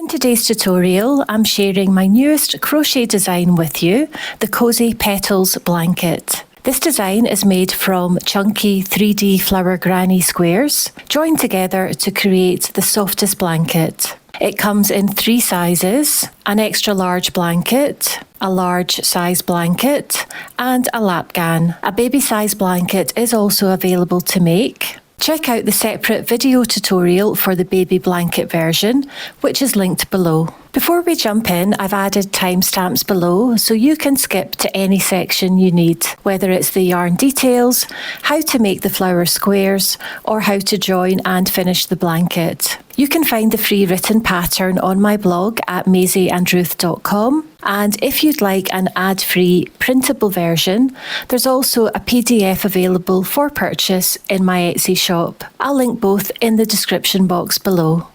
today's tutorial, I'm sharing my newest crochet design with you, the Cozy Petals Blanket. This design is made from chunky 3D flower granny squares, joined together to create the softest blanket. It comes in 3 sizes: an extra large blanket, a large size blanket, and a Lapghan. A baby size blanket is also available to make. Check out the separate video tutorial for the baby blanket version, which is linked below. Before we jump in, I've added timestamps below so you can skip to any section you need, whether it's the yarn details, how to make the flower squares, or how to join and finish the blanket. You can find the free written pattern on my blog at maisieandruth.com. And if you'd like an ad-free printable version, there's also a PDF available for purchase in my Etsy shop. I'll link both in the description box below.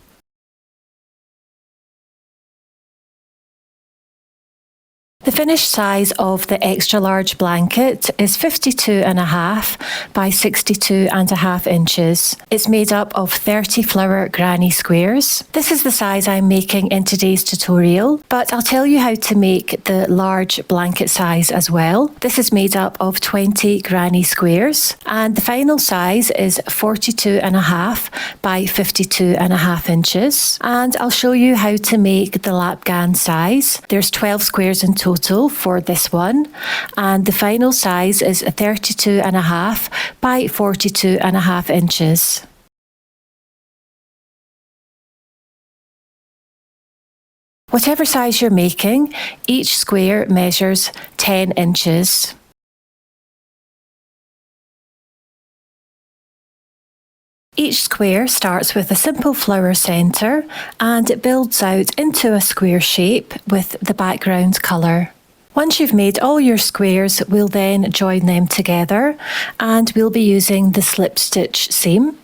The finished size of the extra large blanket is 52.5 by 62.5 inches. It's made up of 30 flower granny squares. This is the size I'm making in today's tutorial, but I'll tell you how to make the large blanket size as well. This is made up of 20 granny squares, and the final size is 42.5 by 52.5 inches. And I'll show you how to make the Lapghan size. There's 12 squares in total for this one, and the final size is 32.5 by 42.5 inches. Whatever size you're making, each square measures 10 inches. Each square starts with a simple flower centre and it builds out into a square shape with the background colour. Once you've made all your squares, we'll then join them together, and we'll be using the slip stitch seam.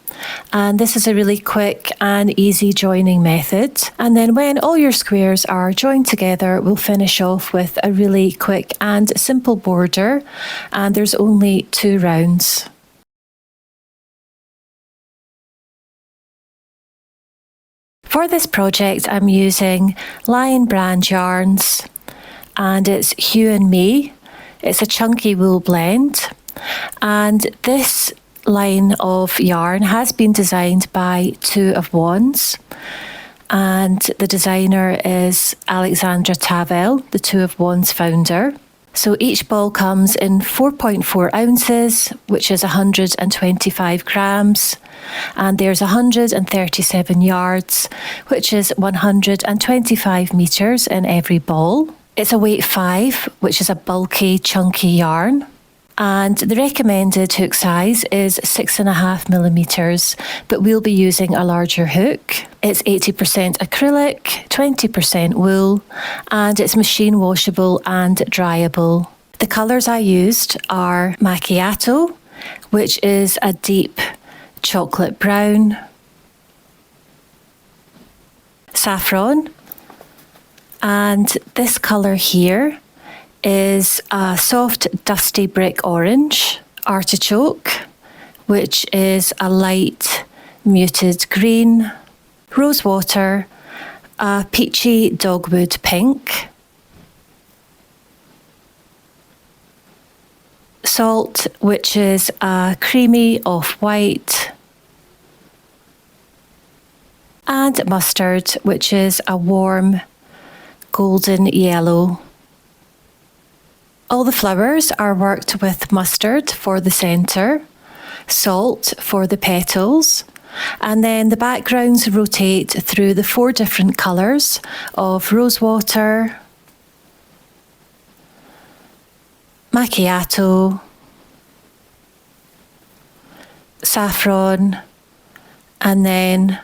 And this is a really quick and easy joining method. And then when all your squares are joined together, we'll finish off with a really quick and simple border, and there's only 2 rounds. For this project, I'm using Lion Brand yarns, and it's Hue Me. It's a chunky wool blend, and this line of yarn has been designed by Two of Wands, and the designer is Alexandra Tavel, the Two of Wands founder. So each ball comes in 4.4 ounces, which is 125 grams, and there's 137 yards, which is 125 metres in every ball. It's a weight 5, which is a bulky, chunky yarn, and the recommended hook size is 6.5 millimetres, but we'll be using a larger hook. It's 80% acrylic, 20% wool, and it's machine washable and dryable. The colours I used are macchiato, which is a deep chocolate brown, saffron, and this colour here is a soft dusty brick orange, artichoke, which is a light muted green, rosewater, a peachy dogwood pink, salt, which is a creamy off-white, and mustard, which is a warm golden yellow. All the flowers are worked with mustard for the centre, salt for the petals, and then the backgrounds rotate through the 4 different colours of rosewater, macchiato, saffron, and then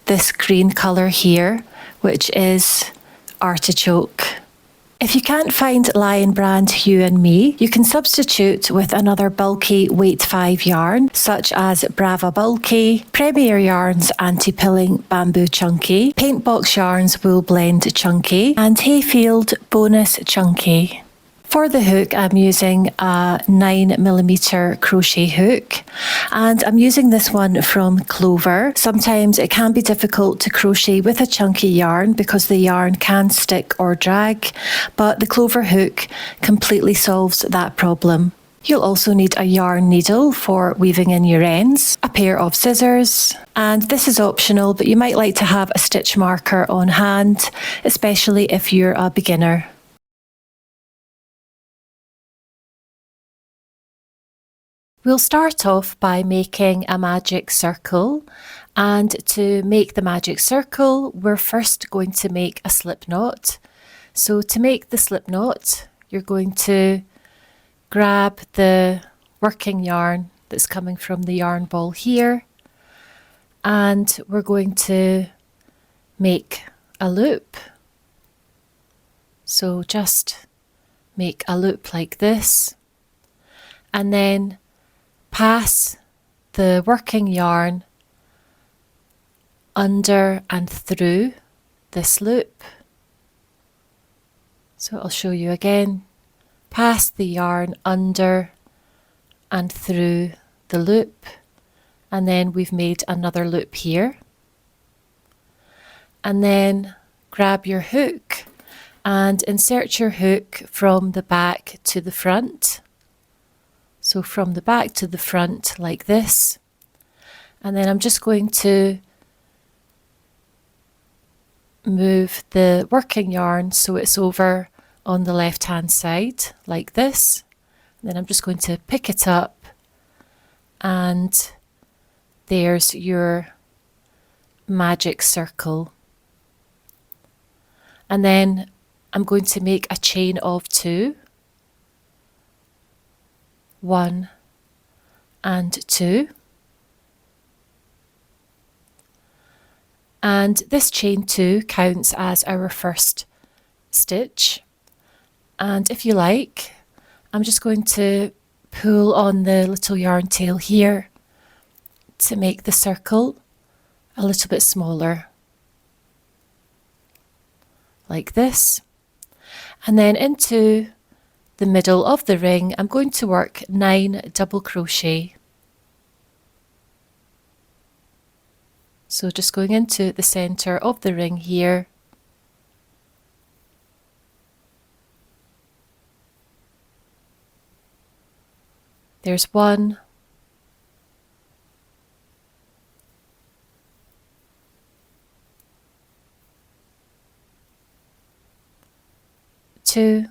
this green colour here, which is artichoke. If you can't find Lion Brand Hue Me, you can substitute with another bulky weight 5 yarn, such as Brava Bulky, Premier Yarns Anti-Pilling Bamboo Chunky, Paintbox Yarns Wool Blend Chunky, and Hayfield Bonus Chunky. For the hook, I'm using a 9mm crochet hook, and I'm using this one from Clover. Sometimes it can be difficult to crochet with a chunky yarn because the yarn can stick or drag, but the Clover hook completely solves that problem. You'll also need a yarn needle for weaving in your ends, a pair of scissors, and this is optional, but you might like to have a stitch marker on hand, especially if you're a beginner. We'll start off by making a magic circle, and to make the magic circle we're first going to make a slip knot. So to make the slip knot, you're going to grab the working yarn that's coming from the yarn ball here, and we're going to make a loop. So just make a loop like this, and then pass the working yarn under and through this loop. So I'll show you again. Pass the yarn under and through the loop, and then we've made another loop here. And then grab your hook and insert your hook from the back to the front. So from the back to the front like this, and then I'm just going to move the working yarn so it's over on the left hand side like this. And then I'm just going to pick it up, and there's your magic circle. And then I'm going to make a chain of 2. 1 and 2, and this chain 2 counts as our first stitch. And if you like, I'm just going to pull on the little yarn tail here to make the circle a little bit smaller like this. And then into the middle of the ring I'm going to work 9 double crochet. So just going into the center of the ring here, there's 1, 2,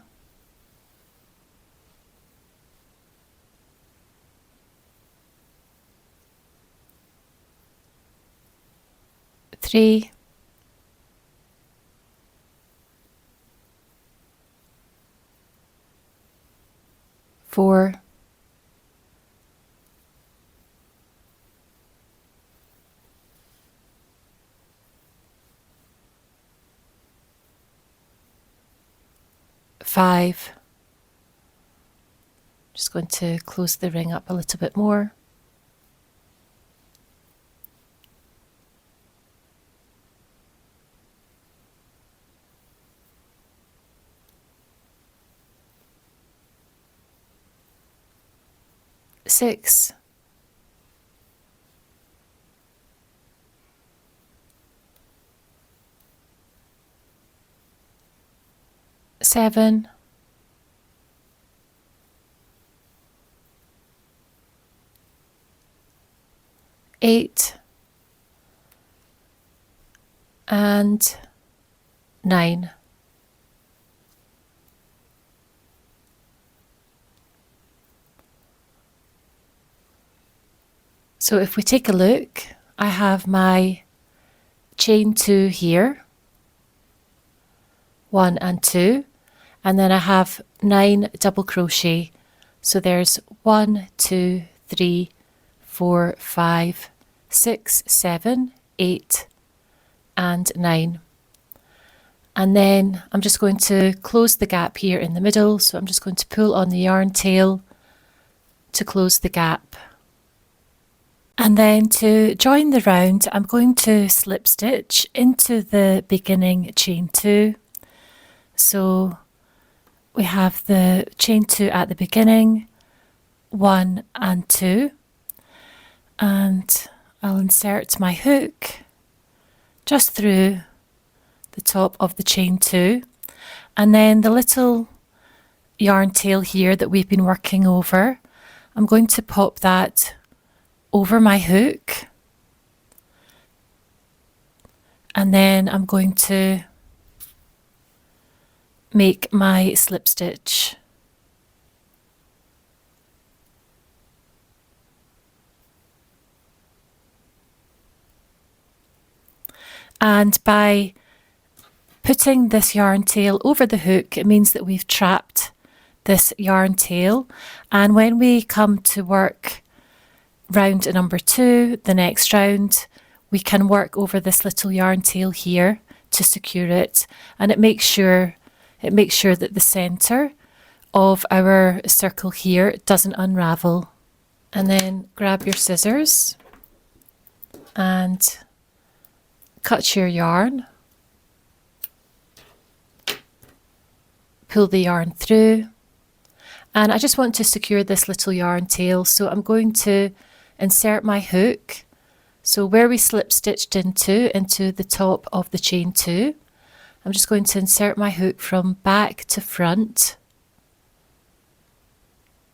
3, 4, 5. Just going to close the ring up a little bit more. 6, 7, 8, and 9. So if we take a look, I have my chain 2 here, 1 and 2, and then I have 9 double crochet. So there's 1, 2, 3, 4, 5, 6, 7, 8, and 9. And then I'm just going to close the gap here in the middle. So I'm just going to pull on the yarn tail to close the gap. And then to join the round, I'm going to slip stitch into the beginning chain 2. So we have the chain 2 at the beginning, 1 and 2, and I'll insert my hook just through the top of the chain 2, and then the little yarn tail here that we've been working over, I'm going to pop that over my hook, and then I'm going to make my slip stitch. And by putting this yarn tail over the hook, it means that we've trapped this yarn tail, and when we come to work round number 2, the next round, we can work over this little yarn tail here to secure it, and it makes sure that the centre of our circle here doesn't unravel. And then grab your scissors and cut your yarn, pull the yarn through, and I just want to secure this little yarn tail, so I'm going to insert my hook, so where we slip stitched into the top of the chain 2, I'm just going to insert my hook from back to front,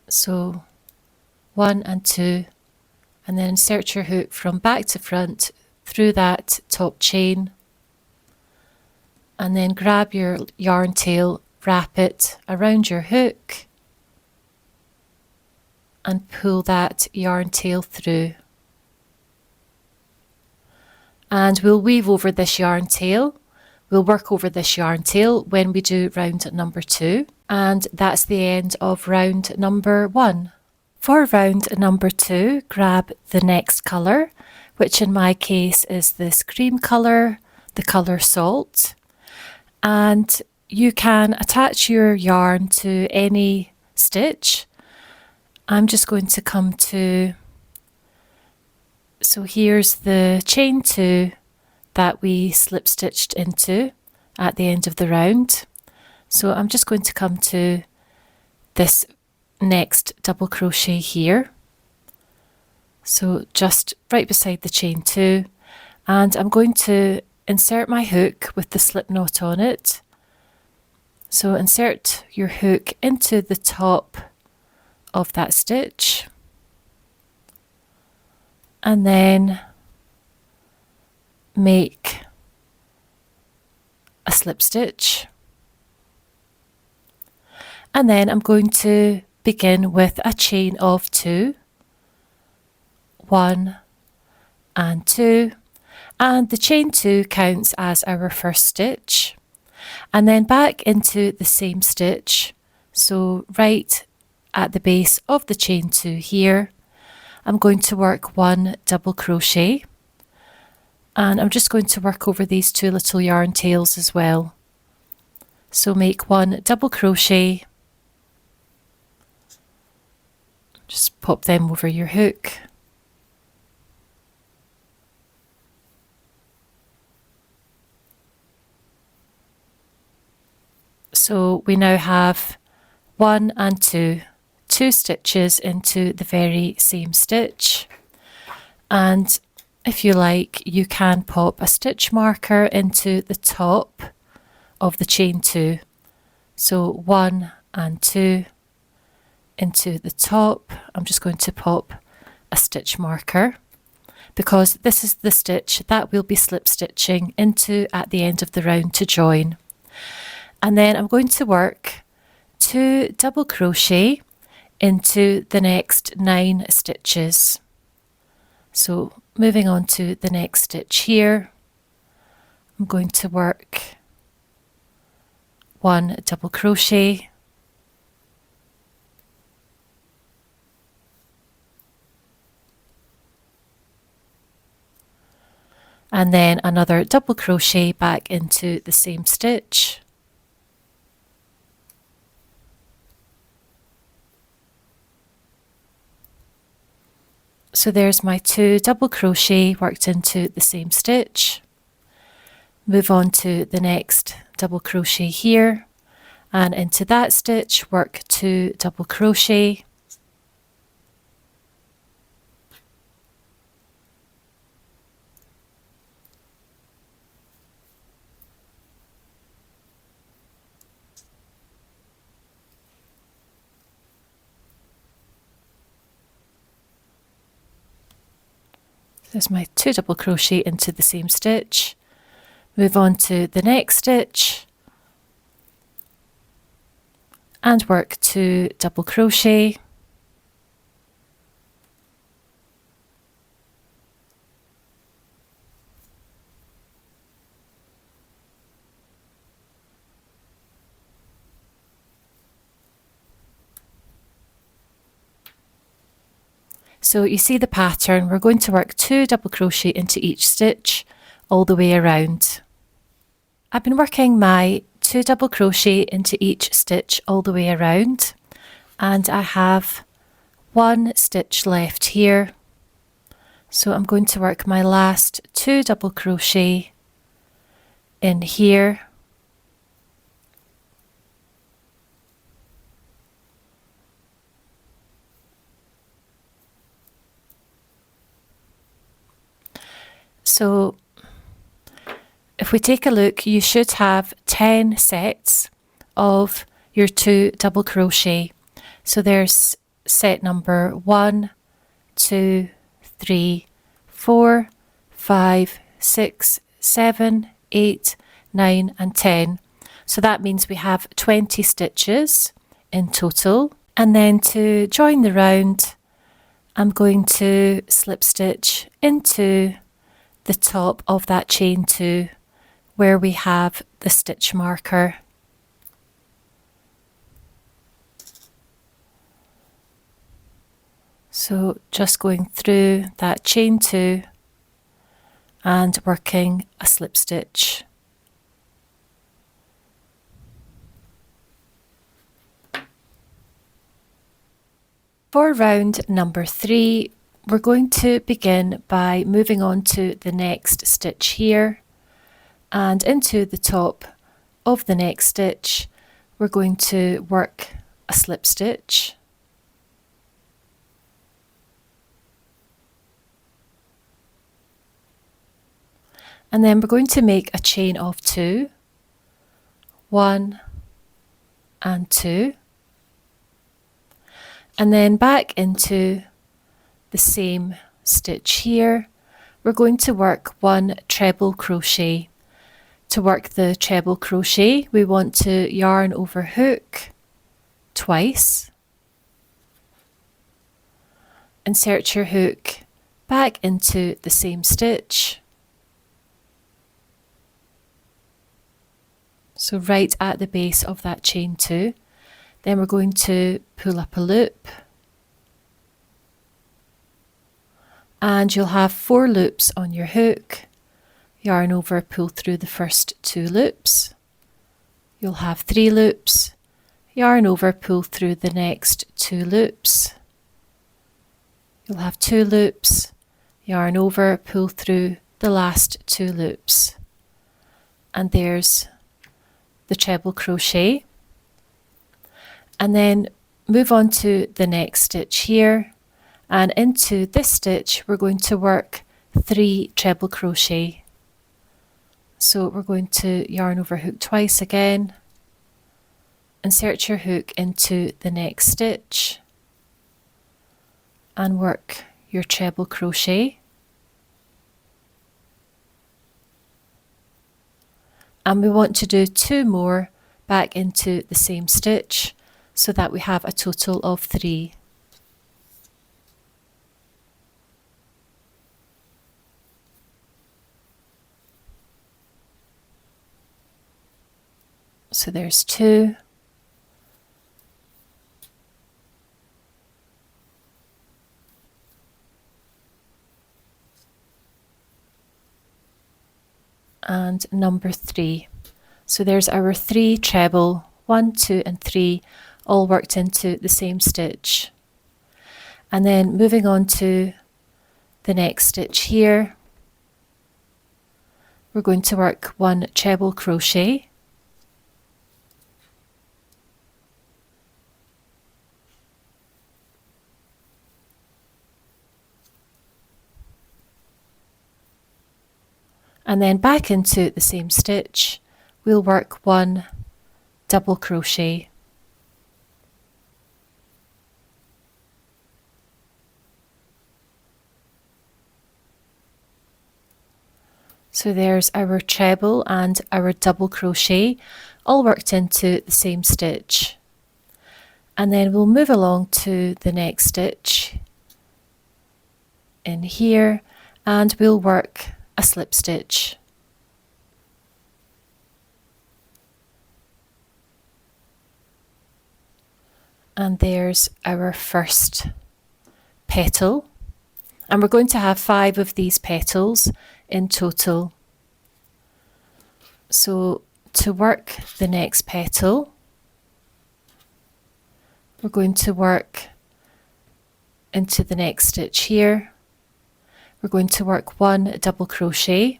so 1 and 2, and then insert your hook from back to front through that top chain, and then grab your yarn tail, wrap it around your hook, and pull that yarn tail through. And we'll weave over this yarn tail. We'll work over this yarn tail when we do round number 2, and that's the end of round number 1. For round number 2, grab the next colour, which in my case is this cream colour, the colour Salt, and you can attach your yarn to any stitch. I'm just going to come to, so here's the chain 2 that we slip stitched into at the end of the round. So I'm just going to come to this next double crochet here, so just right beside the chain 2, and I'm going to insert my hook with the slip knot on it. So insert your hook into the top of that stitch, and then make a slip stitch, and then I'm going to begin with a chain of 2, 1 and 2, and the chain 2 counts as our first stitch, and then back into the same stitch, so right at the base of the chain 2 here, I'm going to work 1 double crochet, and I'm just going to work over these 2 little yarn tails as well. So make 1 double crochet, just pop them over your hook, so we now have 1 and 2 stitches into the very same stitch, and if you like, you can pop a stitch marker into the top of the chain 2, so 1 and 2 into the top. I'm just going to pop a stitch marker because this is the stitch that we'll be slip stitching into at the end of the round to join, and then I'm going to work 2 double crochet into the next 9 stitches. So moving on to the next stitch here, I'm going to work 1 double crochet, and then another double crochet back into the same stitch, so there's my 2 double crochet worked into the same stitch. Move on to the next double crochet here, and into that stitch work 2 double crochet, there's my 2 double crochet into the same stitch, move on to the next stitch and work 2 double crochet, so you see the pattern. We're going to work 2 double crochet into each stitch all the way around. I've been working my 2 double crochet into each stitch all the way around, and I have 1 stitch left here, so I'm going to work my last 2 double crochet in here, so if we take a look, you should have 10 sets of your 2 double crochet. So there's set number 1, 2, 3, 4, 5, 6, 7, 8, 9 and 10. So that means we have 20 stitches in total. And then to join the round, I'm going to slip stitch into the top of that chain 2 where we have the stitch marker. So just going through that chain 2 and working a slip stitch. For round number 3, we're going to begin by moving on to the next stitch here, and into the top of the next stitch we're going to work a slip stitch. And then we're going to make a chain of 2, 1 and 2, and then back into the same stitch here. We're going to work 1 treble crochet. To work the treble crochet, we want to yarn over hook twice, insert your hook back into the same stitch, so right at the base of that chain 2. Then we're going to pull up a loop, and you'll have 4 loops on your hook. Yarn over, pull through the first 2 loops. You'll have 3 loops. Yarn over, pull through the next 2 loops. You'll have 2 loops. Yarn over, pull through the last 2 loops. And there's the treble crochet. And then move on to the next stitch here, and into this stitch we're going to work 3 treble crochet. So we're going to yarn over hook twice again, insert your hook into the next stitch and work your treble crochet. And we want to do 2 more back into the same stitch so that we have a total of 3. So there's 2. And number 3. So there's our 3 treble, 1, 2 and 3, all worked into the same stitch. And then moving on to the next stitch here, we're going to work 1 treble crochet, and then back into the same stitch we'll work 1 double crochet. So there's our treble and our double crochet all worked into the same stitch. And then we'll move along to the next stitch in here and we'll work a slip stitch. And there's our first petal. And we're going to have 5 of these petals in total. So to work the next petal, we're going to work into the next stitch here. We're going to work 1 double crochet.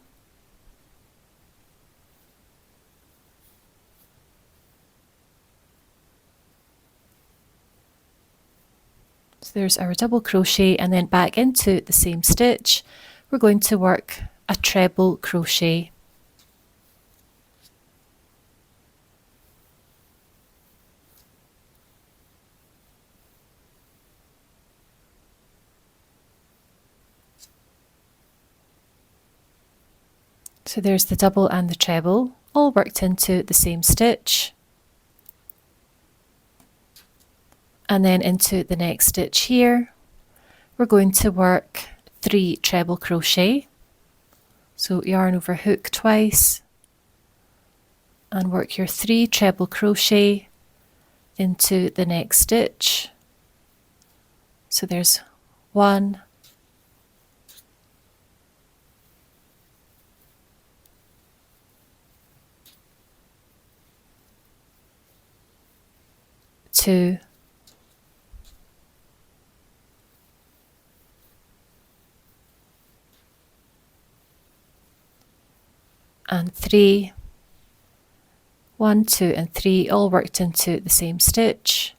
So there's our double crochet, and then back into the same stitch we're going to work a treble crochet. So there's the double and the treble all worked into the same stitch. And then into the next stitch here we're going to work 3 treble crochet. So yarn over hook twice and work your 3 treble crochet into the next stitch. So there's 1, 2, and 3, 1, 2 and 3 all worked into the same stitch.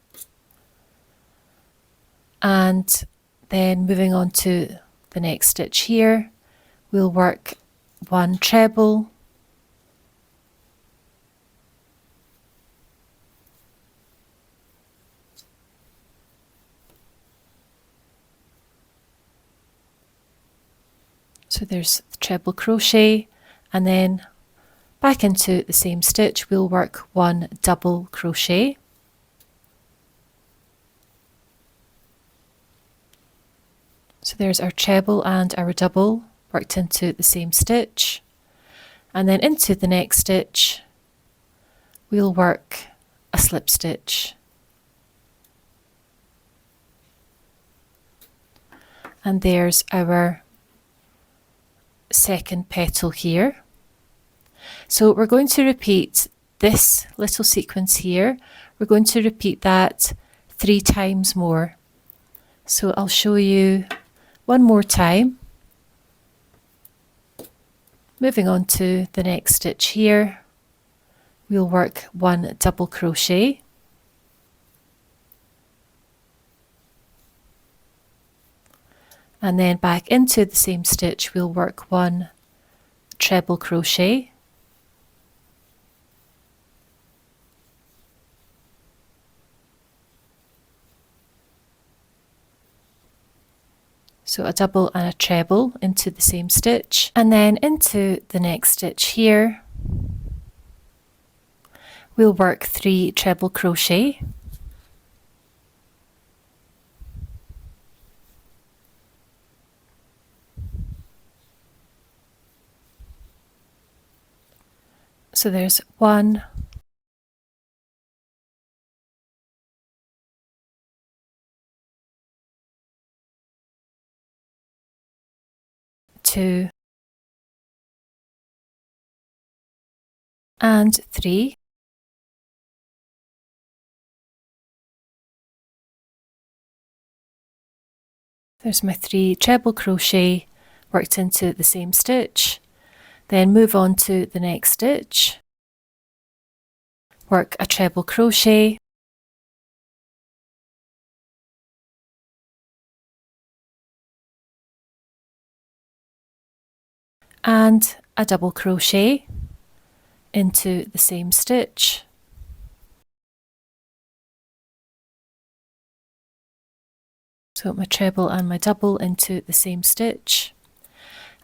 And then moving on to the next stitch here we'll work 1 treble, so there's the treble crochet, and then back into the same stitch we'll work 1 double crochet. So there's our treble and our double worked into the same stitch, and then into the next stitch we'll work a slip stitch. And there's our second petal here. So we're going to repeat this little sequence here. We're going to repeat that 3 times more. So I'll show you one more time. Moving on to the next stitch here, we'll work 1 double crochet. And then back into the same stitch we'll work 1 treble crochet. So a double and a treble into the same stitch, and then into the next stitch here we'll work 3 treble crochet. So there's 1, 2, and 3. There's my 3 treble crochet worked into the same stitch. Then move on to the next stitch, work a treble crochet, and a double crochet into the same stitch. So my treble and my double into the same stitch.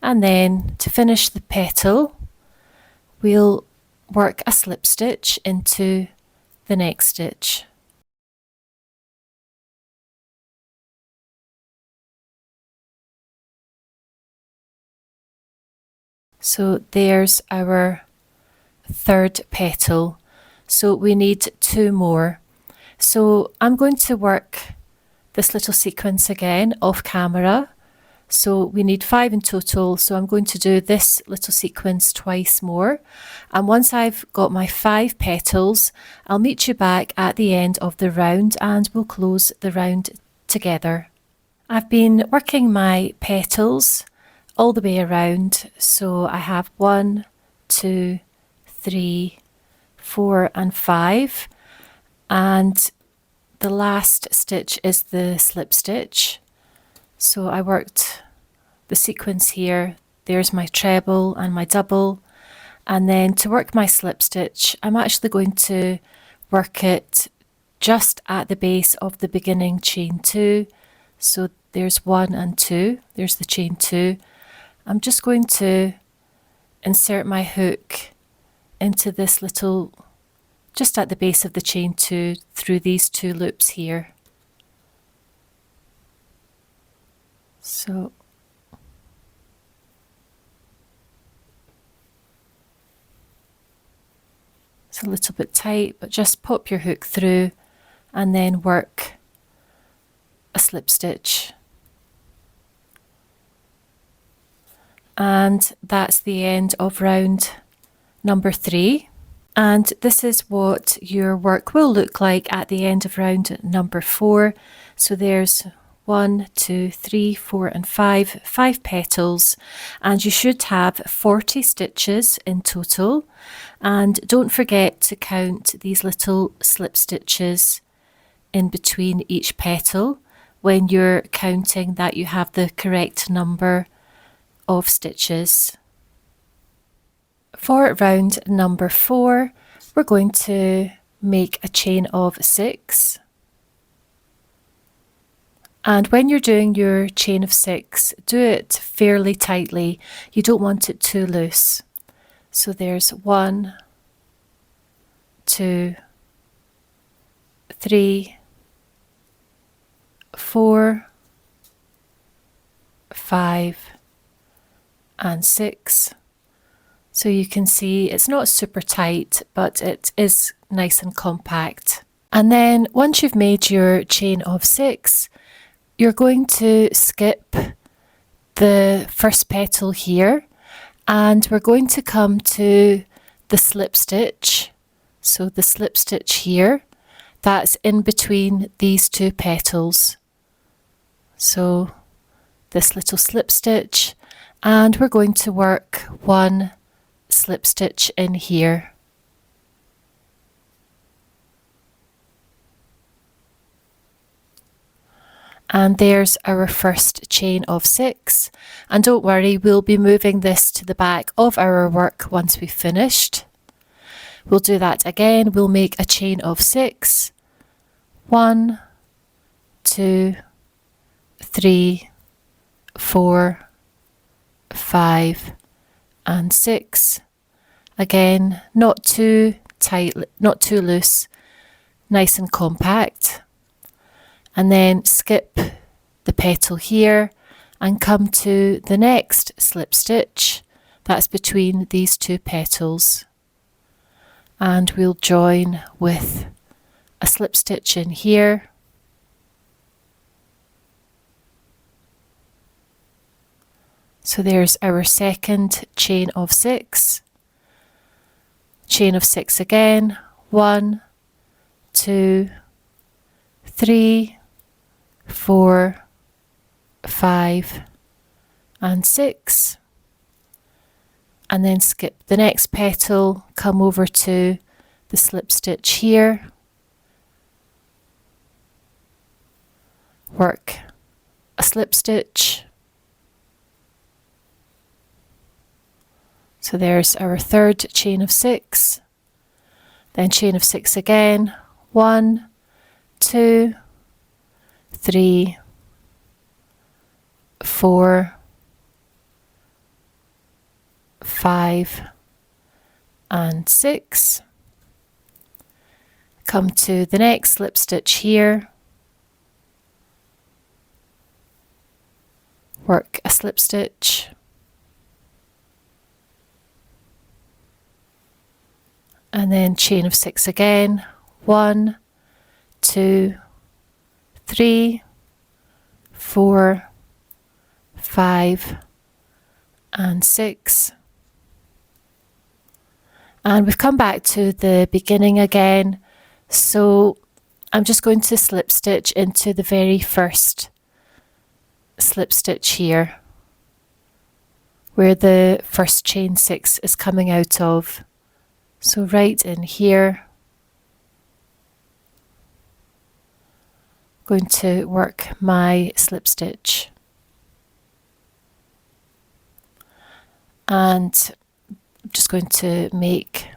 And then to finish the petal, we'll work a slip stitch into the next stitch. So there's our third petal. So we need two more. So I'm going to work this little sequence again off camera. So we need 5 in total. So I'm going to do this little sequence twice more. And once I've got my 5 petals, I'll meet you back at the end of the round and we'll close the round together. I've been working my petals all the way around. So I have 1, 2, 3, 4 and 5. And the last stitch is the slip stitch. So I worked the sequence here, there's my treble and my double, and then to work my slip stitch I'm actually going to work it just at the base of the beginning chain 2. So there's 1 and 2, there's the chain 2. I'm just going to insert my hook into this little, just at the base of the chain 2 through these 2 loops here. So it's a little bit tight, but just pop your hook through and then work a slip stitch. And that's the end of round number 3. And this is what your work will look like at the end of round number 4. So there's 1, 2, 3, 4 and 5 petals, and you should have 40 stitches in total. And don't forget to count these little slip stitches in between each petal when you're counting that you have the correct number of stitches. For round number 4, we're going to make a chain of 6. And when you're doing your chain of 6, do it fairly tightly. You don't want it too loose. So there's 1, 2, 3, 4, 5 and 6. So you can see it's not super tight, but it is nice and compact. And then once you've made your chain of 6, you're going to skip the first petal here, and we're going to come to the slip stitch. So the slip stitch here, that's in between these 2 petals. So this little slip stitch, and we're going to work 1 slip stitch in here. And there's our first chain of 6. And don't worry, we'll be moving this to the back of our work once we've finished. We'll do that again. We'll make a chain of 6. 1, 2, 3, 4, 5 and 6. Again, not too tight, not too loose, nice and compact. And then skip the petal here and come to the next slip stitch that's between these 2 petals, and we'll join with a slip stitch in here. So there's our second chain of 6. Chain of 6 again. 1, 2, 3, 4, 5 and 6, and then skip the next petal, come over to the slip stitch here, work a slip stitch, So there's our third chain of 6, then chain of 6 again, 1, 2, 3, 4, 5 and 6. Come to the next slip stitch here, work a slip stitch, and then chain of 6 again, 1, 2, 3, 4, 5 and 6. And we've come back to the beginning again, so I'm just going to slip stitch into the very first slip stitch here, where the first chain 6 is coming out of. So right in here, I'm going to work my slip stitch, and I'm just going to make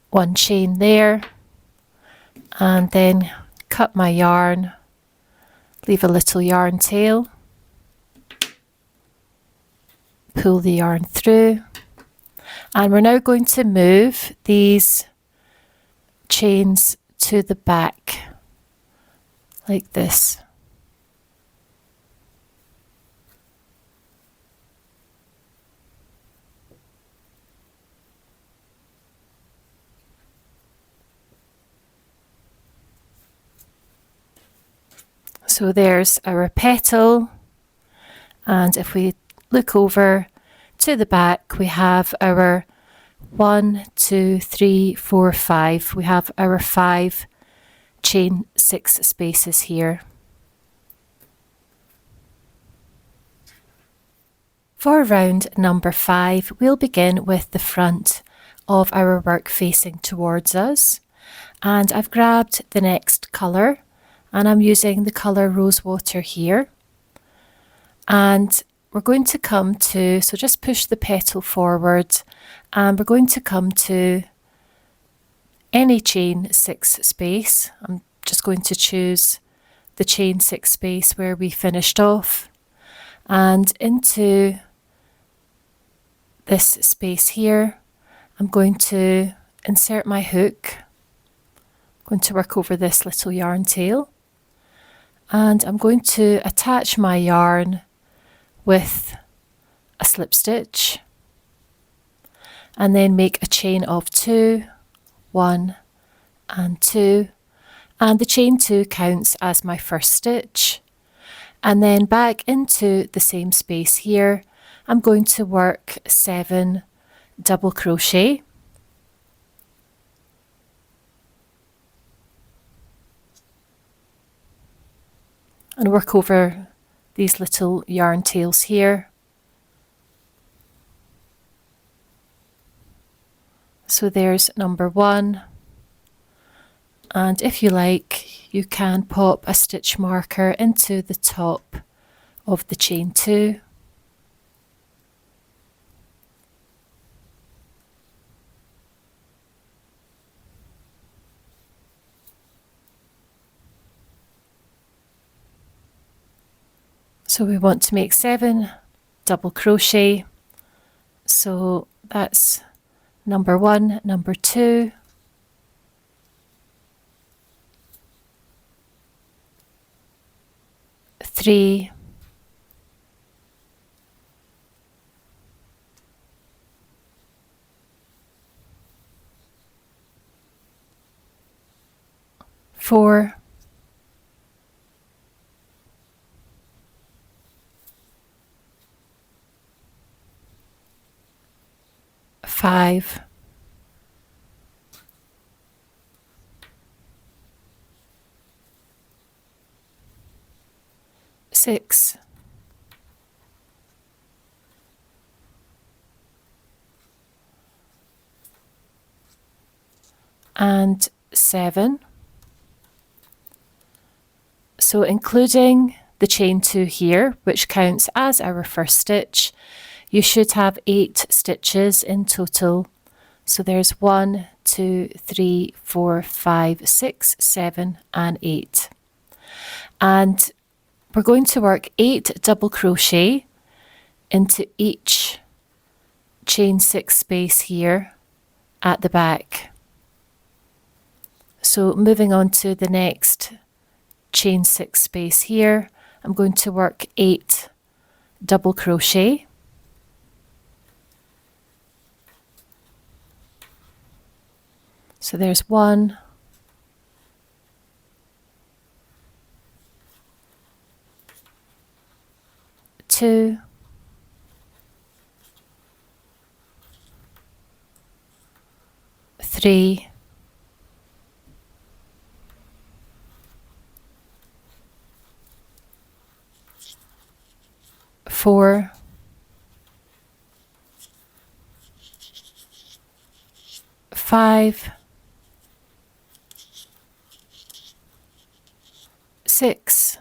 one chain there and then cut my yarn, leave a little yarn tail, pull the yarn through, and we're now going to move these chains to the back like this. So there's our petal, and if we look over to the back, we have our 1, 2, 3, 4, 5. We have our 5 chain 6 spaces here. For round number 5, we'll begin with the front of our work facing towards us, and I've grabbed the next colour, and I'm using the colour Rosewater here, and we're going to come to, so just push the petal forward, and we're going to come to any chain 6 space. I'm just going to choose the chain 6 space where we finished off, and into this space here I'm going to insert my hook. I'm going to work over this little yarn tail, and I'm going to attach my yarn with a slip stitch and then make a chain of 2, 1 and 2, and the chain 2 counts as my first stitch, and then back into the same space here I'm going to work 7 double crochet, and work over these little yarn tails here. So there's number 1, and if you like you can pop a stitch marker into the top of the chain 2. So we want to make 7 double crochet, so that's number 1, number 2, three, 4, 5, 6, and 7. So including the chain 2 here, which counts as our first stitch, You should have 8 stitches in total. So there's 1, 2, 3, 4, 5, 6, 7 and 8. And we're going to work 8 double crochet into each chain 6 space here at the back. So moving on to the next chain 6 space here, I'm going to work 8 double crochet. So there's 1, 2, 3, 4, 5, 6,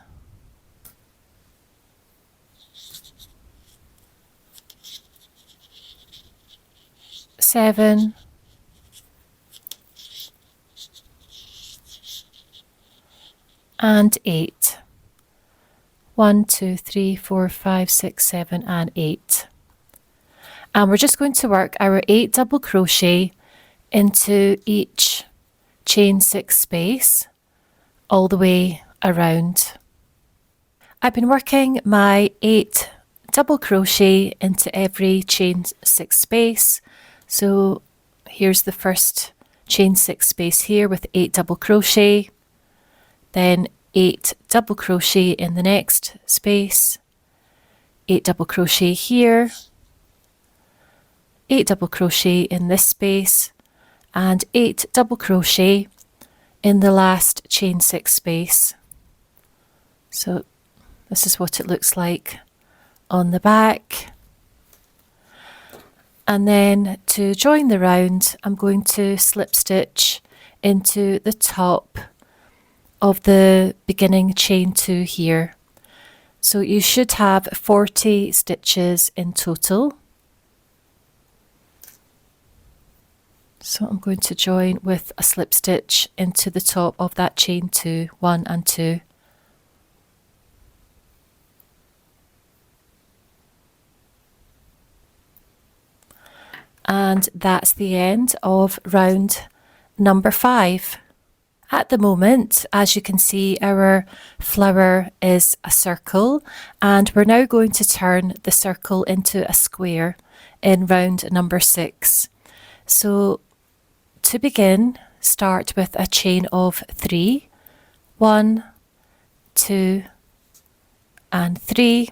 7, 8. 1, 2, 3, 4, 5, 6, 7 and 8. And we're just going to work our 8 double crochet into each chain 6 space all the way around. I've been working my 8 double crochet into every chain 6 space. So here's the first chain 6 space here with 8 double crochet, then 8 double crochet in the next space, 8 double crochet here, 8 double crochet in this space, and 8 double crochet in the last chain 6 space. So this is what it looks like on the back. And then to join the round, I'm going to slip stitch into the top of the beginning chain 2 here. So you should have 40 stitches in total. So I'm going to join with a slip stitch into the top of that chain 2, 1 and 2. And that's the end of round number 5. At the moment, as you can see, our flower is a circle, and we're now going to turn the circle into a square in round number 6. So to begin, start with a chain of 3, 1, 2 and 3,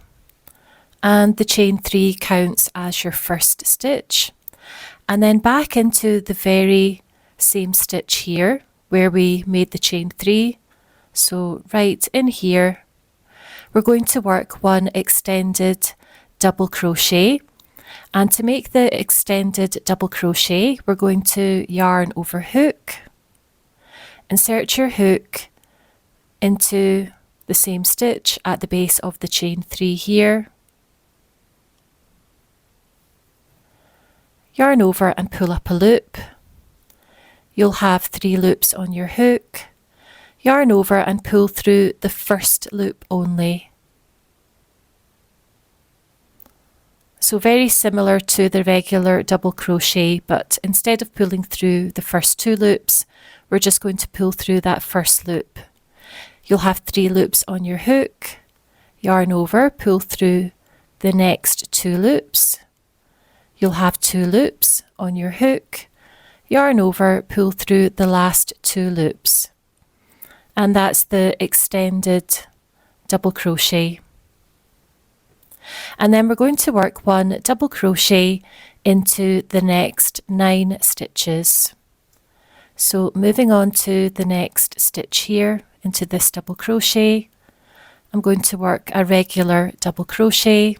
and the chain 3 counts as your first stitch, and then back into the very same stitch here where we made the chain 3. So right in here, we're going to work 1 extended double crochet, and to make the extended double crochet, we're going to yarn over hook, insert your hook into the same stitch at the base of the chain 3 here, yarn over and pull up a loop. You'll have 3 loops on your hook, yarn over and pull through the first loop only. So very similar to the regular double crochet, but instead of pulling through the first 2 loops, we're just going to pull through that first loop. You'll have 3 loops on your hook, yarn over, pull through the next 2 loops. You'll have 2 loops on your hook, yarn over, pull through the last 2 loops. And that's the extended double crochet. And then we're going to work 1 double crochet into the next 9 stitches. So moving on to the next stitch here into this double crochet, I'm going to work a regular double crochet,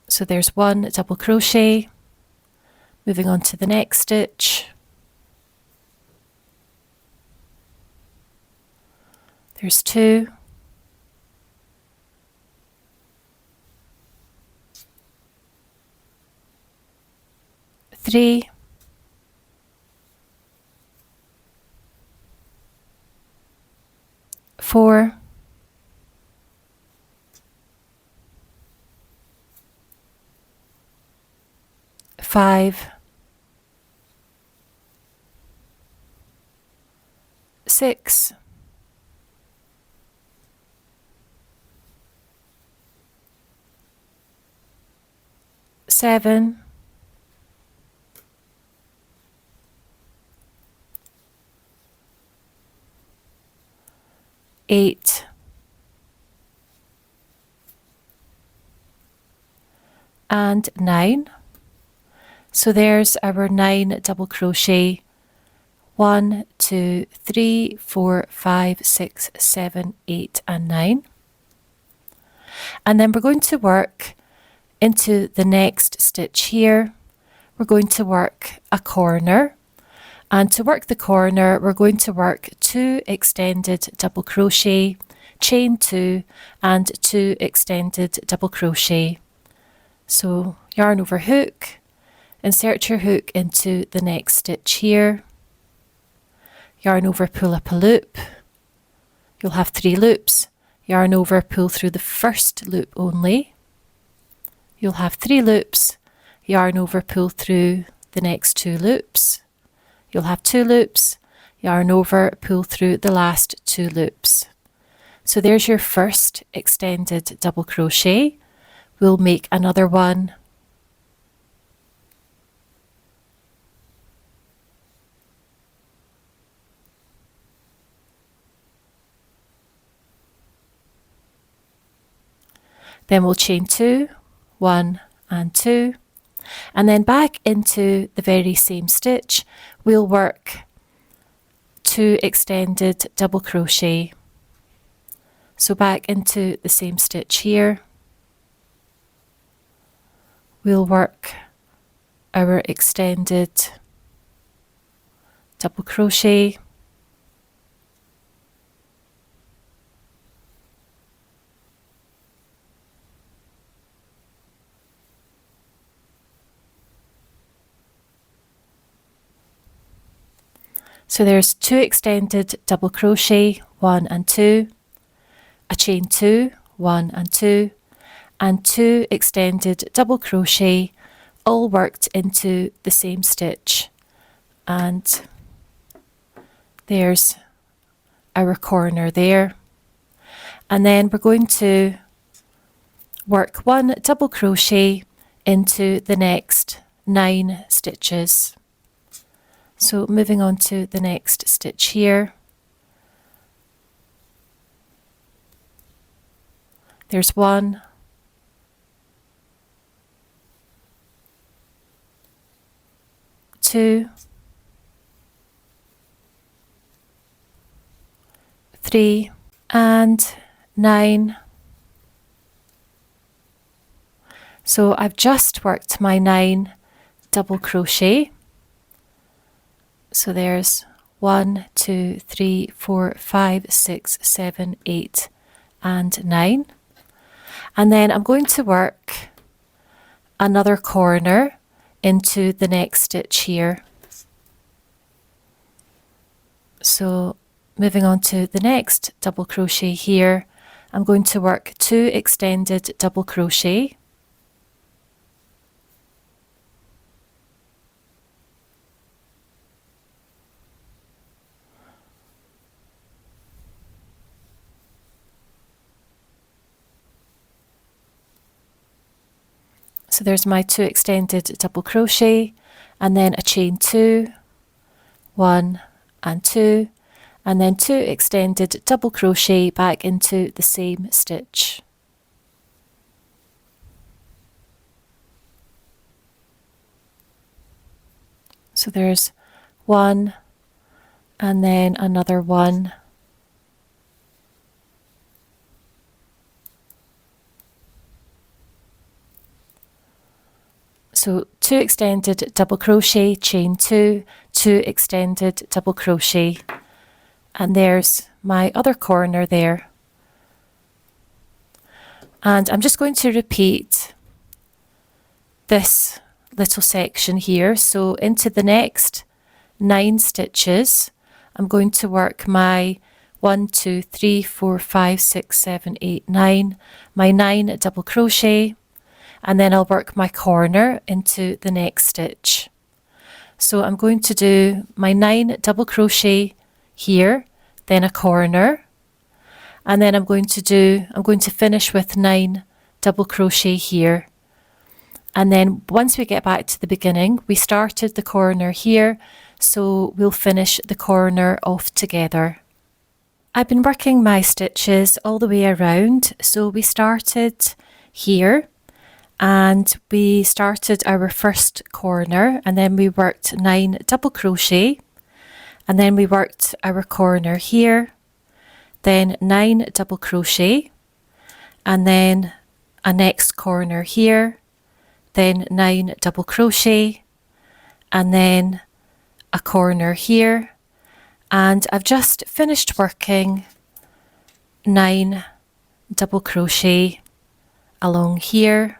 so there's 1 double crochet, moving on to the next stitch, There's 2, 3, 4, 5, 6, 7, 8, and 9. So there's our 9 double crochet. 1, 2, 3, 4, 5, 6, 7, 8, and 9. And then we're going to work into the next stitch here. We're going to work a corner. And to work the corner, we're going to work 2 extended double crochet, chain 2, and 2 extended double crochet. So yarn over hook, insert your hook into the next stitch here, yarn over, pull up a loop. You'll have 3 loops. Yarn over, pull through the first loop only. You'll have 3 loops. Yarn over, pull through the next 2 loops. You'll have 2 loops. Yarn over, pull through the last 2 loops. So there's your first extended double crochet. We'll make another one. Then we'll chain 2, 1 and 2, and then back into the very same stitch we'll work 2 extended double crochet. So back into the same stitch here, we'll work our extended double crochet. So there's 2 extended double crochet, 1 and 2, a chain 2, 1 and 2, and 2 extended double crochet, all worked into the same stitch. And there's our corner there. And then we're going to work 1 double crochet into the next 9 stitches. So moving on to the next stitch here, there's 1, 2, 3, and 9. So I've just worked my 9 double crochet. So there's 1, 2, 3, 4, 5, 6, 7, 8, and 9. And then I'm going to work another corner into the next stitch here. So moving on to the next double crochet here, I'm going to work 2 extended double crochet. So there's my 2 extended double crochet, and then a chain 2, 1 and 2, and then 2 extended double crochet back into the same stitch. So there's 1 and then another 1. So 2 extended double crochet, chain 2, 2 extended double crochet, and there's my other corner there. And I'm just going to repeat this little section here. So into the next 9 stitches, I'm going to work my 1, 2, 3, 4, 5, 6, 7, 8, 9, my 9 double crochet, and then I'll work my corner into the next stitch. So I'm going to do my 9 double crochet here, then a corner, and then I'm going to finish with 9 double crochet here. And then once we get back to the beginning, we started the corner here, so we'll finish the corner off together. I've been working my stitches all the way around, so we started here and we started our first corner, and then we worked 9 double crochet, and then we worked our corner here, then 9 double crochet, and then a next corner here, then 9 double crochet, and then a corner here, and I've just finished working 9 double crochet along here.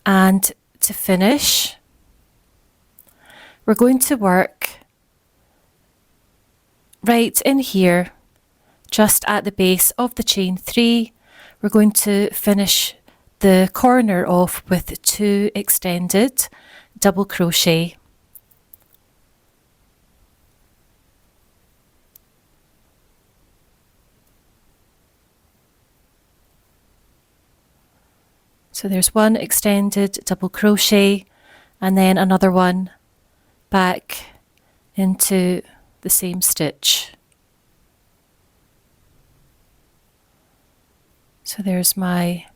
And to finish, we're going to work right in here, just at the base of the chain 3. We're going to finish the corner off with 2 extended double crochet. So there's 1 extended double crochet, and then another one back into the same stitch. So there's my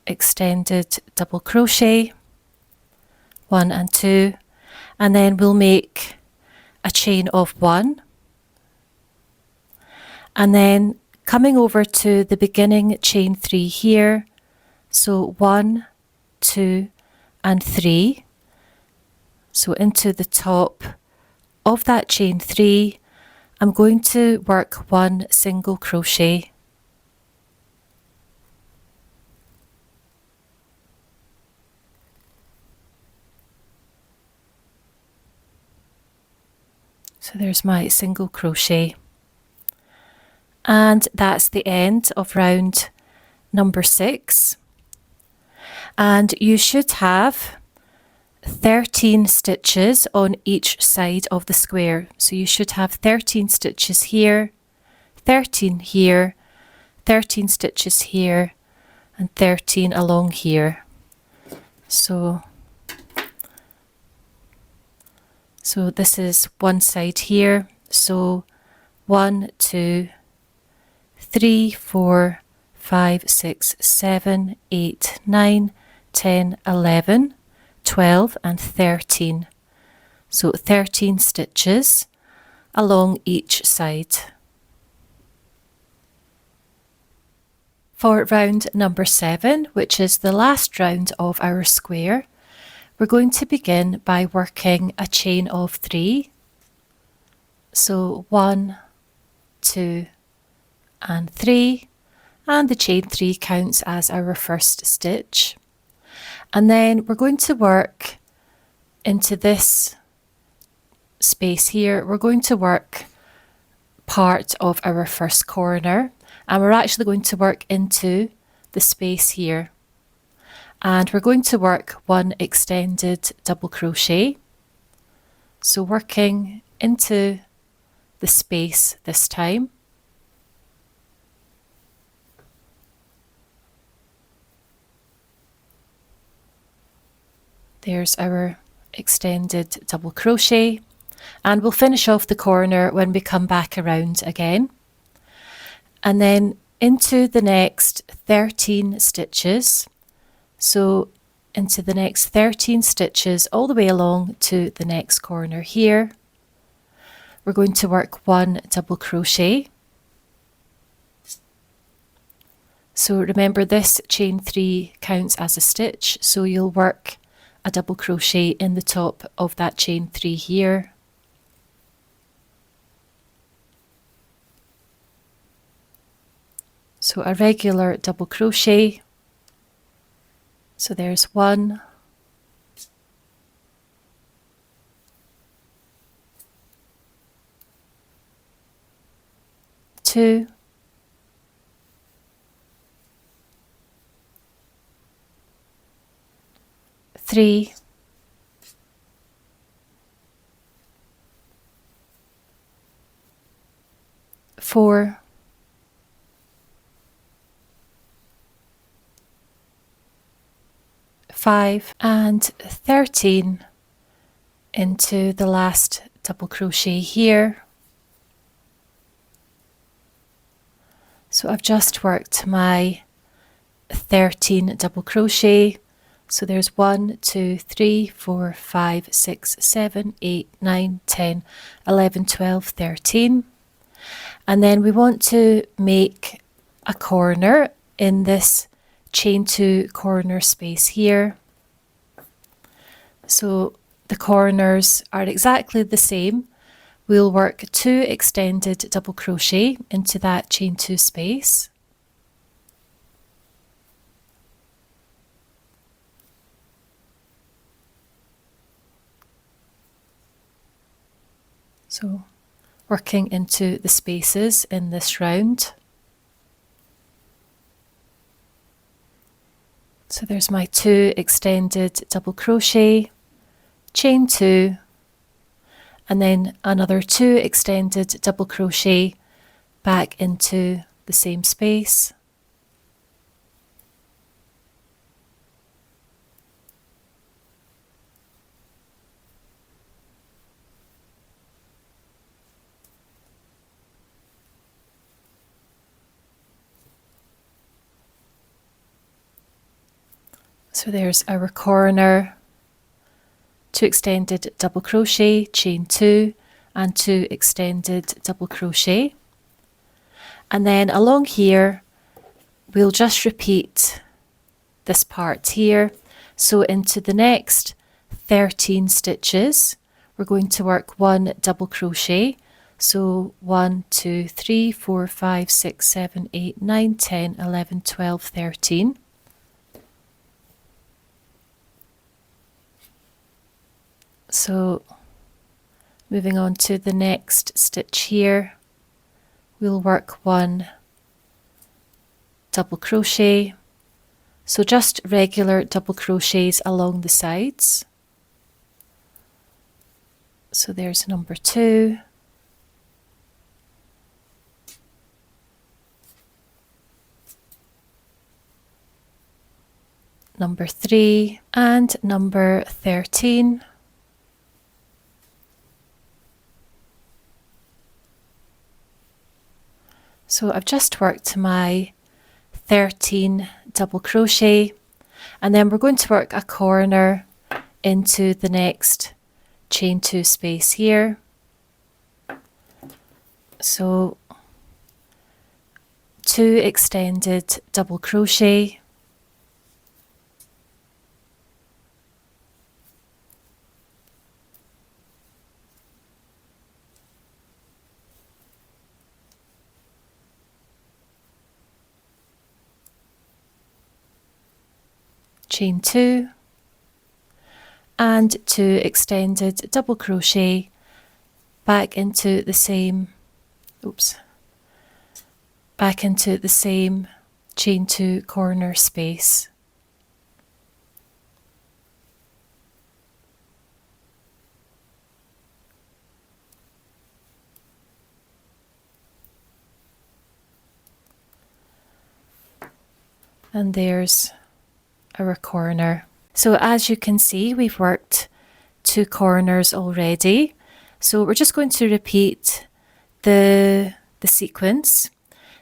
extended double crochet, 1 and 2, and then we'll make a chain of 1, and then coming over to the beginning chain 3 here, so 1, 2 and 3, so into the top of that chain 3, I'm going to work 1 single crochet. So there's my single crochet, and that's the end of round number 6. And you should have 13 stitches on each side of the square. So you should have 13 stitches here, 13 here, 13 stitches here, and 13 along here. So this is one side here. So 1, 2, 3, 4, 5, 6, 7, 8, 9, 10, 11, 12 and 13. So 13 stitches along each side. For round number 7, which is the last round of our square, we're going to begin by working a chain of 3. So 1, 2 and 3, and the chain 3 counts as our first stitch. And then we're going to work into this space here. We're going to work part of our first corner, and we're actually going to work into the space here. And we're going to work 1 extended double crochet. So working into the space this time. There's our extended double crochet, and we'll finish off the corner when we come back around again. And then into the next 13 stitches. So into the next 13 stitches all the way along to the next corner here. We're going to work 1 double crochet. So remember, this chain 3 counts as a stitch, so you'll work a double crochet in the top of that chain 3 here. So a regular double crochet. So there's 1, 2, 3, 4, 5 and 13 into the last double crochet here. So I've just worked my 13 double crochet. So there's 1, 2, 3, 4, 5, 6, 7, 8, 9, 10, 11, 12, 13. And then we want to make a corner in this chain 2 corner space here. So the corners are exactly the same. We'll work 2 extended double crochet into that chain 2 space. So working into the spaces in this round. So there's my 2 extended double crochet, chain 2, and then another 2 extended double crochet back into the same space. So there's our corner, 2 extended double crochet, chain 2 and 2 extended double crochet. And then along here we'll just repeat this part here. So into the next 13 stitches we're going to work 1 double crochet. So 1, 2, 3, 4, 5, 6, 7, 8, 9, 10, 11, 12, 13. So moving on to the next stitch here, we'll work 1 double crochet. So just regular double crochets along the sides. So there's number 2. Number 3 and number 13. So I've just worked my 13 double crochet, and then we're going to work a corner into the next chain 2 space here. So 2 extended double crochet, chain 2 and 2 extended double crochet back into the same chain 2 corner space. And there's our corner. So as you can see, we've worked 2 corners already. So we're just going to repeat the sequence.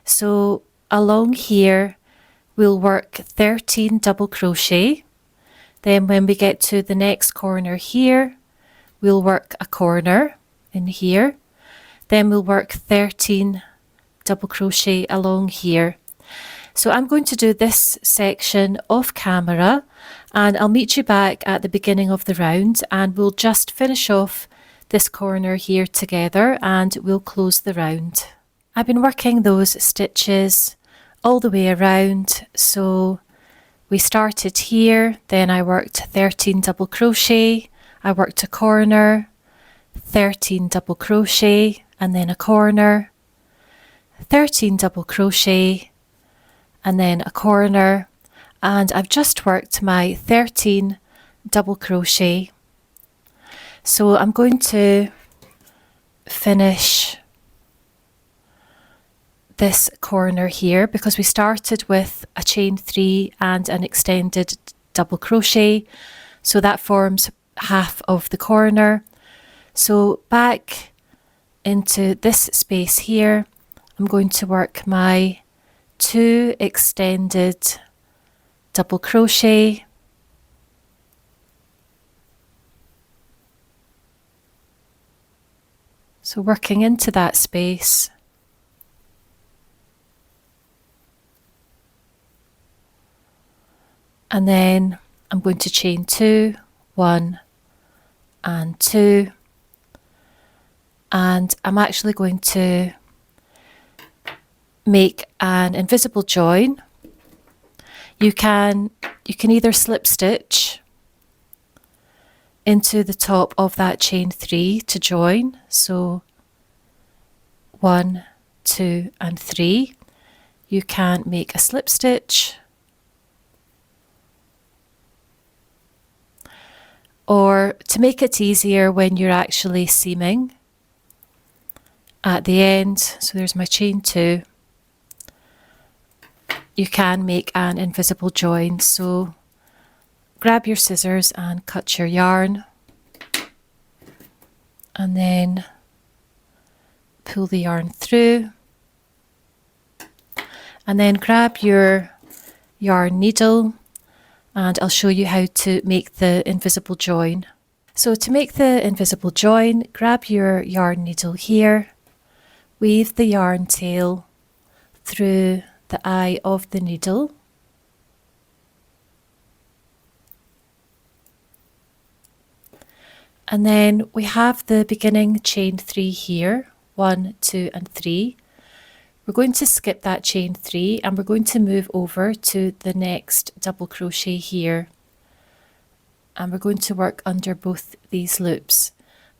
So along here we'll work 13 double crochet. Then when we get to the next corner here, we'll work a corner in here. Then we'll work 13 double crochet along here. So I'm going to do this section off camera, and I'll meet you back at the beginning of the round, and we'll just finish off this corner here together and we'll close the round. I've been working those stitches all the way around. So we started here, then I worked 13 double crochet, I worked a corner, 13 double crochet and then a corner, 13 double crochet and then a corner, and I've just worked my 13 double crochet. So I'm going to finish this corner here because we started with a chain 3 and an extended double crochet, so that forms half of the corner. So back into this space here, I'm going to work my 2 extended double crochet, so working into that space, and then I'm going to chain 2, 1 and 2, and I'm actually going to make an invisible join. You can either slip stitch into the top of that chain 3 to join, so 1, 2 and 3. You can make a slip stitch, or to make it easier when you're actually seaming at the end, so there's my chain 2, you can make an invisible join. So grab your scissors and cut your yarn, and then pull the yarn through, and then grab your yarn needle, and I'll show you how to make the invisible join. So to make the invisible join, grab your yarn needle here, weave the yarn tail through the eye of the needle, and then we have the beginning chain 3 here, 1, 2 and 3. We're going to skip that chain 3 and we're going to move over to the next double crochet here, and we're going to work under both these loops,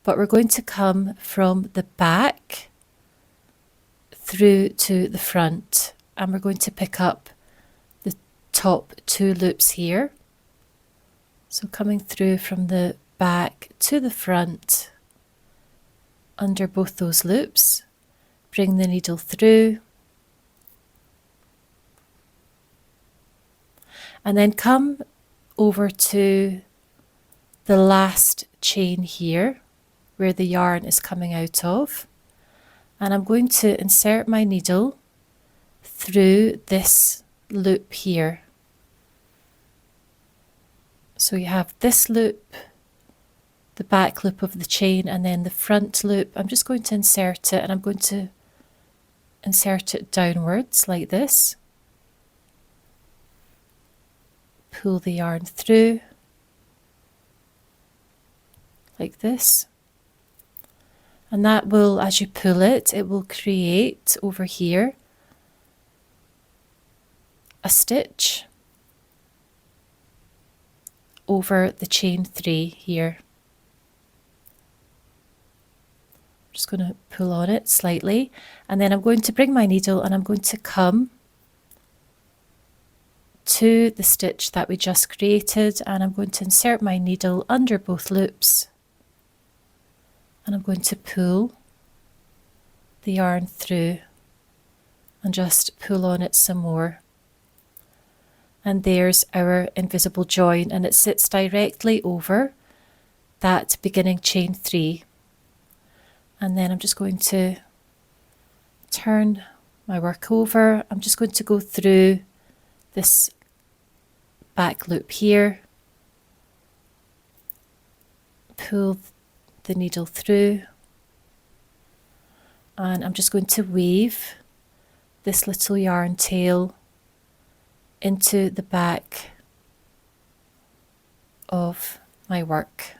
but we're going to come from the back through to the front, and we're going to pick up the top 2 loops here. So coming through from the back to the front under both those loops, bring the needle through, and then come over to the last chain here where the yarn is coming out of, and I'm going to insert my needle through this loop here. So you have this loop, the back loop of the chain, and then the front loop. I'm just going to insert it, and I'm going to insert it downwards like this. Pull the yarn through like this, and that will, as you pull it, it will create over here a stitch over the chain 3 here. I'm just going to pull on it slightly, and then I'm going to bring my needle and I'm going to come to the stitch that we just created, and I'm going to insert my needle under both loops, and I'm going to pull the yarn through and just pull on it some more. And there's our invisible join, and it sits directly over that beginning chain 3. And then I'm just going to turn my work over. I'm just going to go through this back loop here, pull the needle through, and I'm just going to weave this little yarn tail into the back of my work.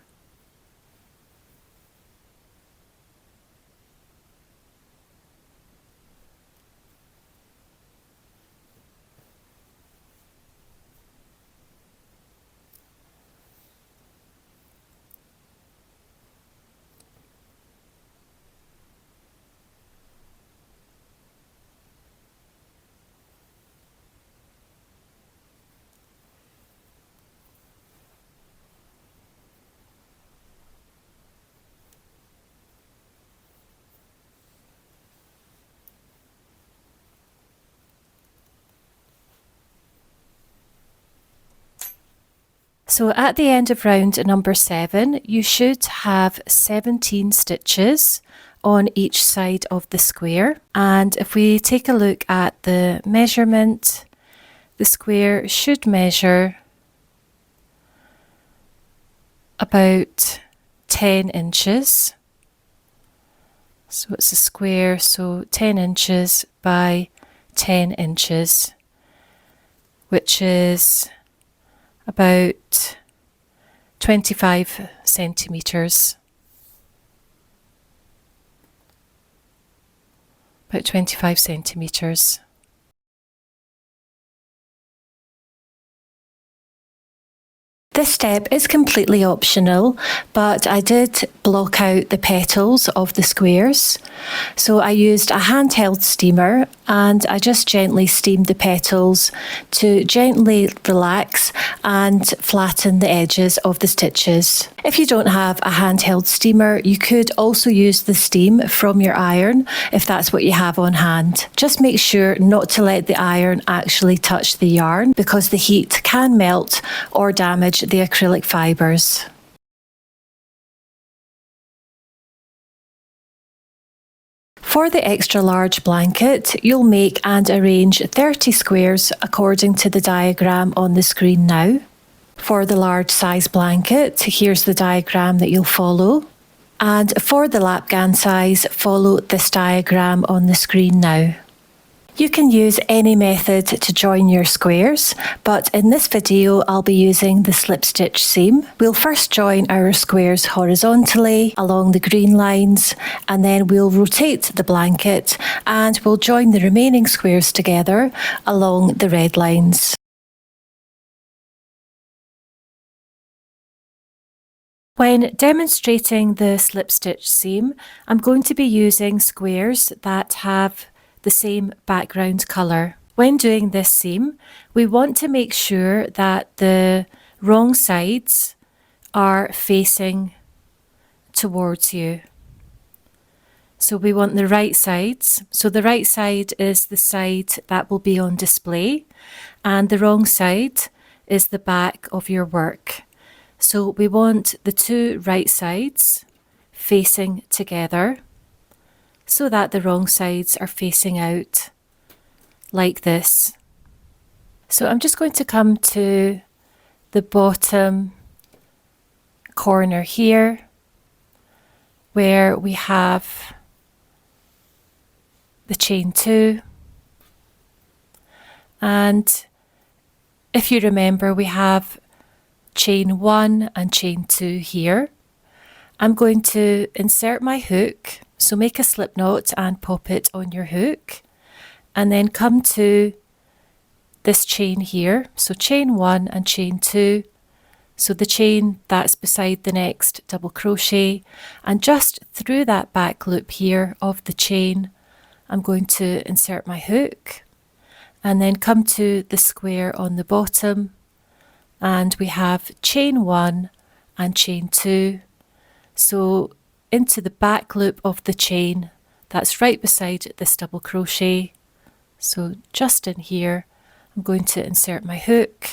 So at the end of round number 7, you should have 17 stitches on each side of the square. And if we take a look at the measurement, the square should measure about 10 inches. So it's a square, so 10 inches by 10 inches, which is about 25 centimetres. About 25 centimetres. This step is completely optional, but I did block out the petals of the squares. So I used a handheld steamer and I just gently steamed the petals to gently relax and flatten the edges of the stitches. If you don't have a handheld steamer, you could also use the steam from your iron if that's what you have on hand. Just make sure not to let the iron actually touch the yarn because the heat can melt or damage the acrylic fibres. For the extra large blanket, you'll make and arrange 30 squares according to the diagram on the screen now. For the large size blanket, here's the diagram that you'll follow. And for the Lapghan size, follow this diagram on the screen now. You can use any method to join your squares, but in this video I'll be using the slip stitch seam. We'll first join our squares horizontally along the green lines, and then we'll rotate the blanket and we'll join the remaining squares together along the red lines. When demonstrating the slip stitch seam, I'm going to be using squares that have the same background colour. When doing this seam, we want to make sure that the wrong sides are facing towards you. So we want the right sides. So the right side is the side that will be on display, and the wrong side is the back of your work. So we want the two right sides facing together, so that the wrong sides are facing out like this. So I'm just going to come to the bottom corner here where we have the chain 2, and if you remember, we have chain 1 and chain 2 here. I'm going to insert my hook. So make a slip knot and pop it on your hook, and then come to this chain here. So chain 1 and chain 2. So the chain that's beside the next double crochet, and just through that back loop here of the chain, I'm going to insert my hook and then come to the square on the bottom, and we have chain 1 and chain 2. So into the back loop of the chain that's right beside this double crochet. So just in here, I'm going to insert my hook,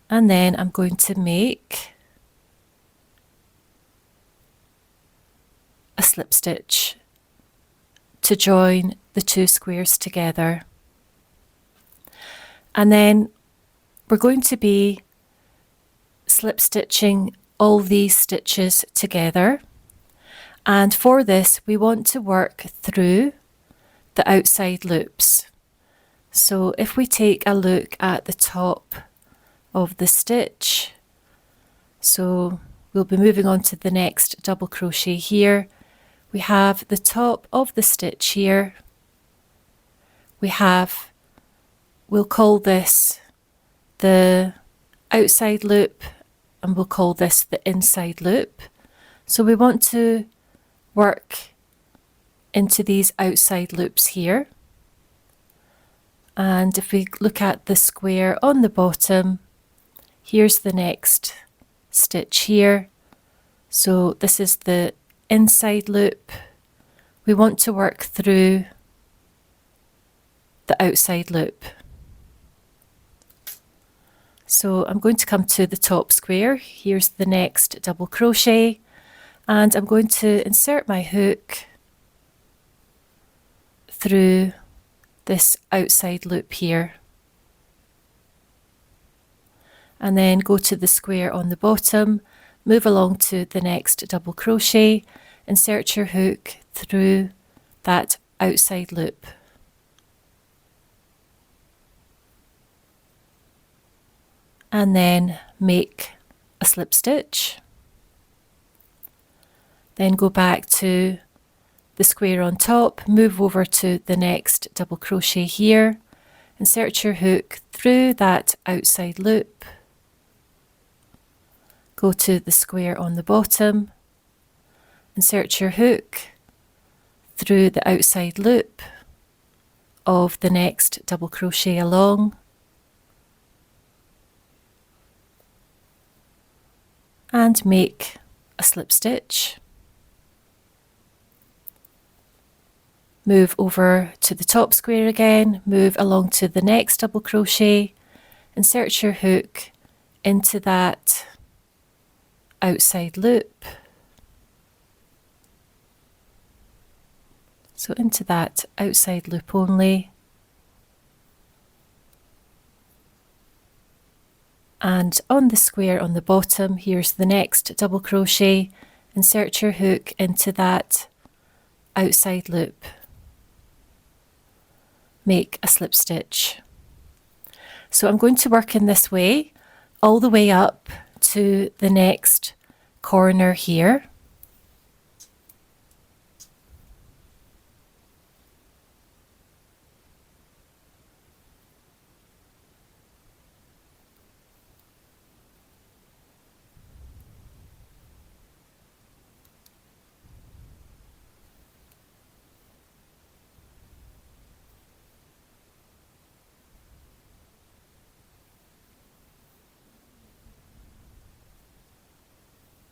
and then I'm going to make a slip stitch to join the two squares together. And then we're going to be slip stitching all these stitches together. And for this, we want to work through the outside loops. So if we take a look at the top of the stitch, so we'll be moving on to the next double crochet here. We have the top of the stitch here. We'll call this the outside loop, and we'll call this the inside loop. So we want to work into these outside loops here. And if we look at the square on the bottom, here's the next stitch here. So this is the inside loop. We want to work through the outside loop. So I'm going to come to the top square. Here's the next double crochet, and I'm going to insert my hook through this outside loop here, and then go to the square on the bottom, move along to the next double crochet, insert your hook through that outside loop. And then make a slip stitch. Then go back to the square on top, move over to the next double crochet here, insert your hook through that outside loop, go to the square on the bottom, insert your hook through the outside loop of the next double crochet along, and make a slip stitch. Move over to the top square again, move along to the next double crochet, insert your hook into that outside loop. So into that outside loop only. And on the square on the bottom, here's the next double crochet, insert your hook into that outside loop, make a slip stitch. So I'm going to work in this way all the way up to the next corner here.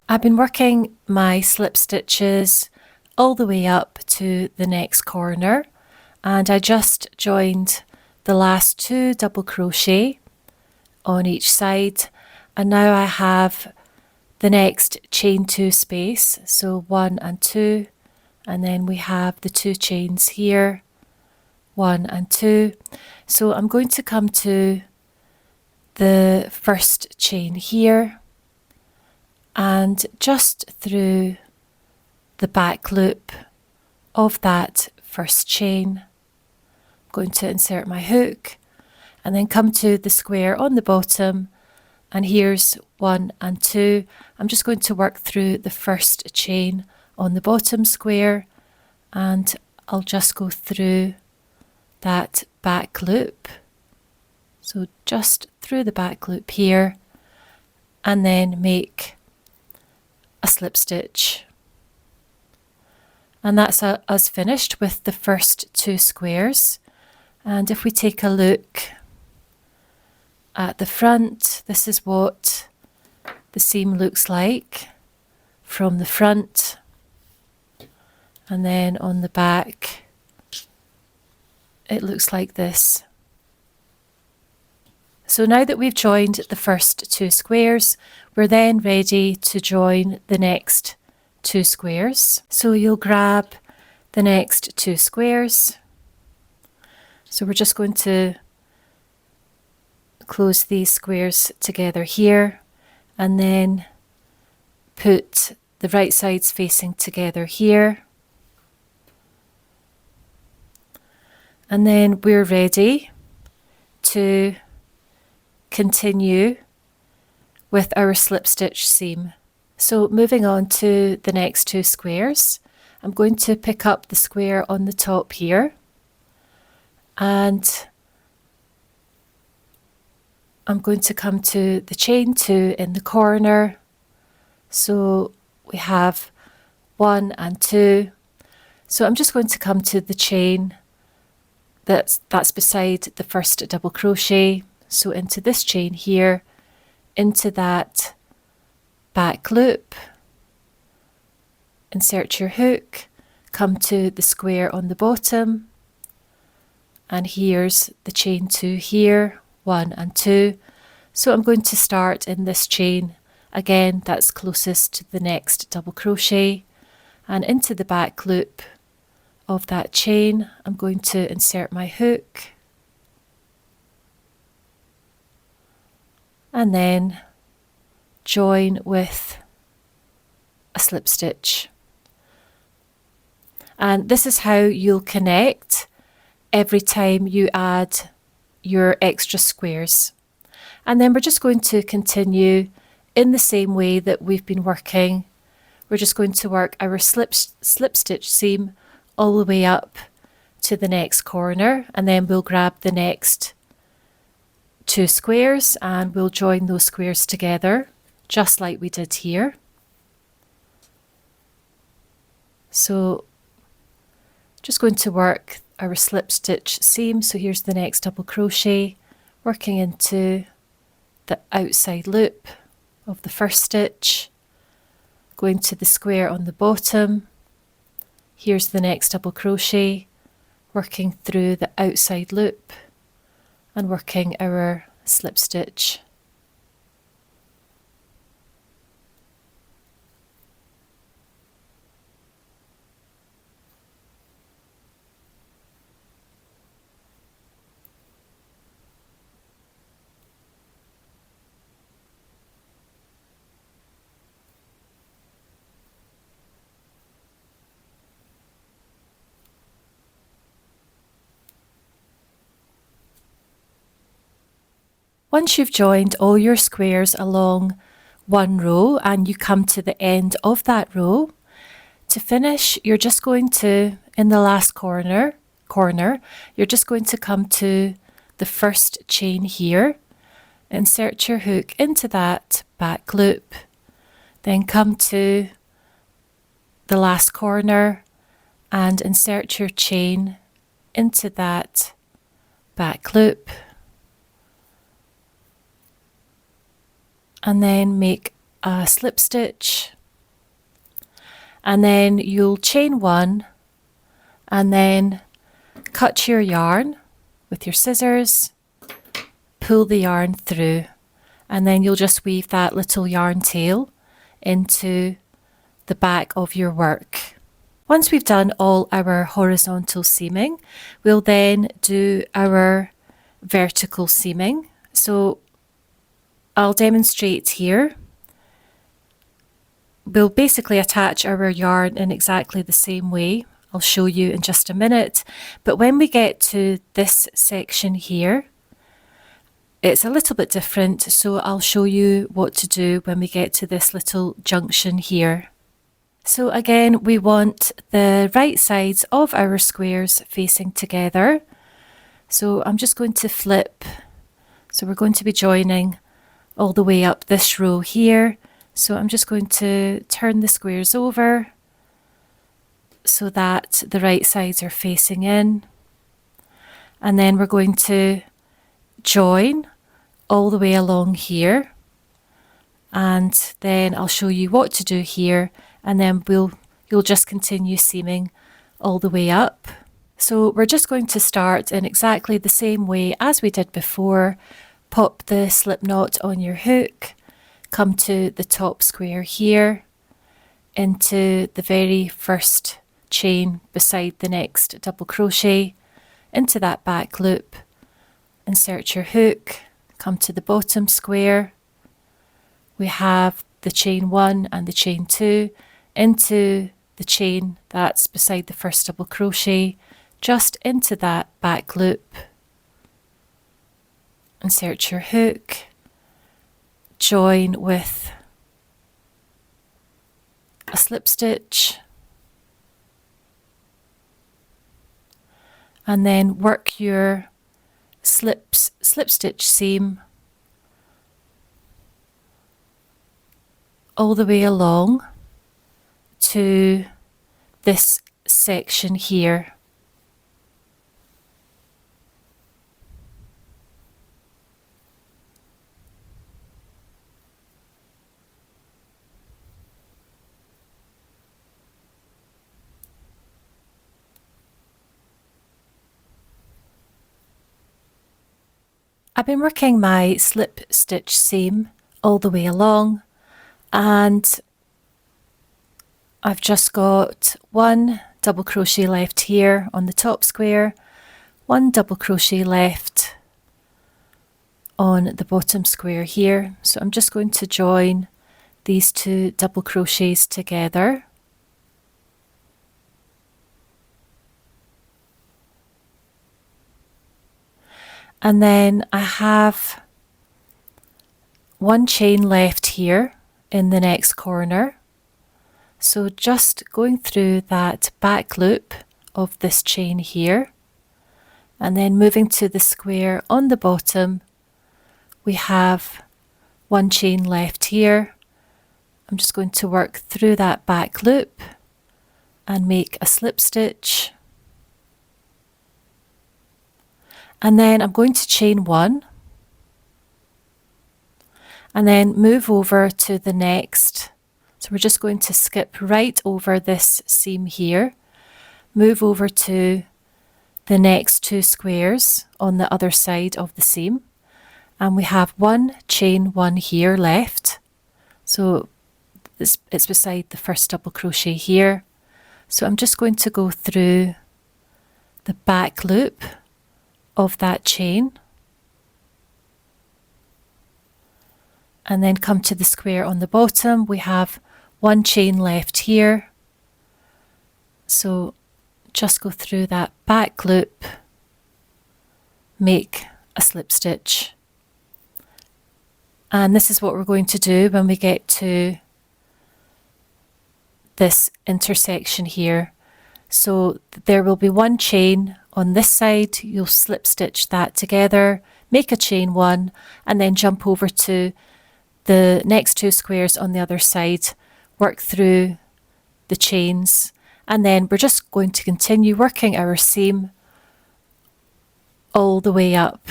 I've been working my slip stitches all the way up to the next corner, and I just joined the last 2 double crochet on each side, and now I have the next chain 2 space, so 1 and 2, and then we have the 2 chains here, 1 and 2. So I'm going to come to the first chain here, and just through the back loop of that first chain, I'm going to insert my hook and then come to the square on the bottom, and here's 1 and 2. I'm just going to work through the first chain on the bottom square, and I'll just go through that back loop. So just through the back loop here, and then make a slip stitch. And that's us finished with the first 2 squares. And if we take a look at the front, this is what the seam looks like from the front, and then on the back it looks like this. So now that we've joined the first 2 squares, we're then ready to join the next 2 squares. So you'll grab the next 2 squares. So we're just going to close these squares together here, and then put the right sides facing together here. And then we're ready to continue with our slip stitch seam. So moving on to the next 2 squares, I'm going to pick up the square on the top here, and I'm going to come to the chain 2 in the corner. So we have 1 and 2. So I'm just going to come to the chain that's beside the first double crochet. So into this chain here, into that back loop, insert your hook, come to the square on the bottom, and here's the chain 2 here, 1 and 2. So I'm going to start in this chain again that's closest to the next double crochet, and into the back loop of that chain I'm going to insert my hook and then join with a slip stitch. And this is how you'll connect every time you add your extra squares. And then we're just going to continue in the same way that we've been working. We're just going to work our slip stitch seam all the way up to the next corner, and then we'll grab the next 2 squares and we'll join those squares together just like we did here. So just going to work our slip stitch seam. So here's the next double crochet, working into the outside loop of the first stitch, going to the square on the bottom. Here's the next double crochet, working through the outside loop and working our slip stitch. Once you've joined all your squares along one row and you come to the end of that row, to finish you're just going to, in the last corner, you're just going to come to the first chain here, insert your hook into that back loop, then come to the last corner and insert your chain into that back loop. And then make a slip stitch, and then you'll chain 1 and then cut your yarn with your scissors, pull the yarn through, and then you'll just weave that little yarn tail into the back of your work. Once we've done all our horizontal seaming, we'll then do our vertical seaming. So I'll demonstrate here. We'll basically attach our yarn in exactly the same way. I'll show you in just a minute. But when we get to this section here, it's a little bit different. So I'll show you what to do when we get to this little junction here. So again, we want the right sides of our squares facing together. So I'm just going to flip. So we're going to be joining all the way up this row here. So I'm just going to turn the squares over so that the right sides are facing in. And then we're going to join all the way along here. And then I'll show you what to do here, and then you'll just continue seaming all the way up. So we're just going to start in exactly the same way as we did before. Pop the slip knot on your hook, come to the top square here, into the very first chain beside the next double crochet, into that back loop, insert your hook, come to the bottom square. We have the chain 1 and the chain 2 into the chain that's beside the first double crochet, just into that back loop. Insert your hook, join with a slip stitch, and then work your slip stitch seam all the way along to this section here. I've been working my slip stitch seam all the way along, and I've just got one double crochet left here on the top square, one double crochet left on the bottom square here. So I'm just going to join these two double crochets together. And then I have one chain left here in the next corner. So just going through that back loop of this chain here, and then moving to the square on the bottom, we have one chain left here. I'm just going to work through that back loop and make a slip stitch. And then I'm going to chain one and then move over to the next. So we're just going to skip right over this seam here, move over to the next two squares on the other side of the seam, and we have one chain one here left. So it's beside the first double crochet here. So I'm just going to go through the back loop of that chain and then come to the square on the bottom. We have one chain left here, so just go through that back loop, make a slip stitch, and this is what we're going to do when we get to this intersection here. So there will be one chain on this side, you'll slip stitch that together, make a chain one, and then jump over to the next two squares on the other side, work through the chains, and then we're just going to continue working our seam all the way up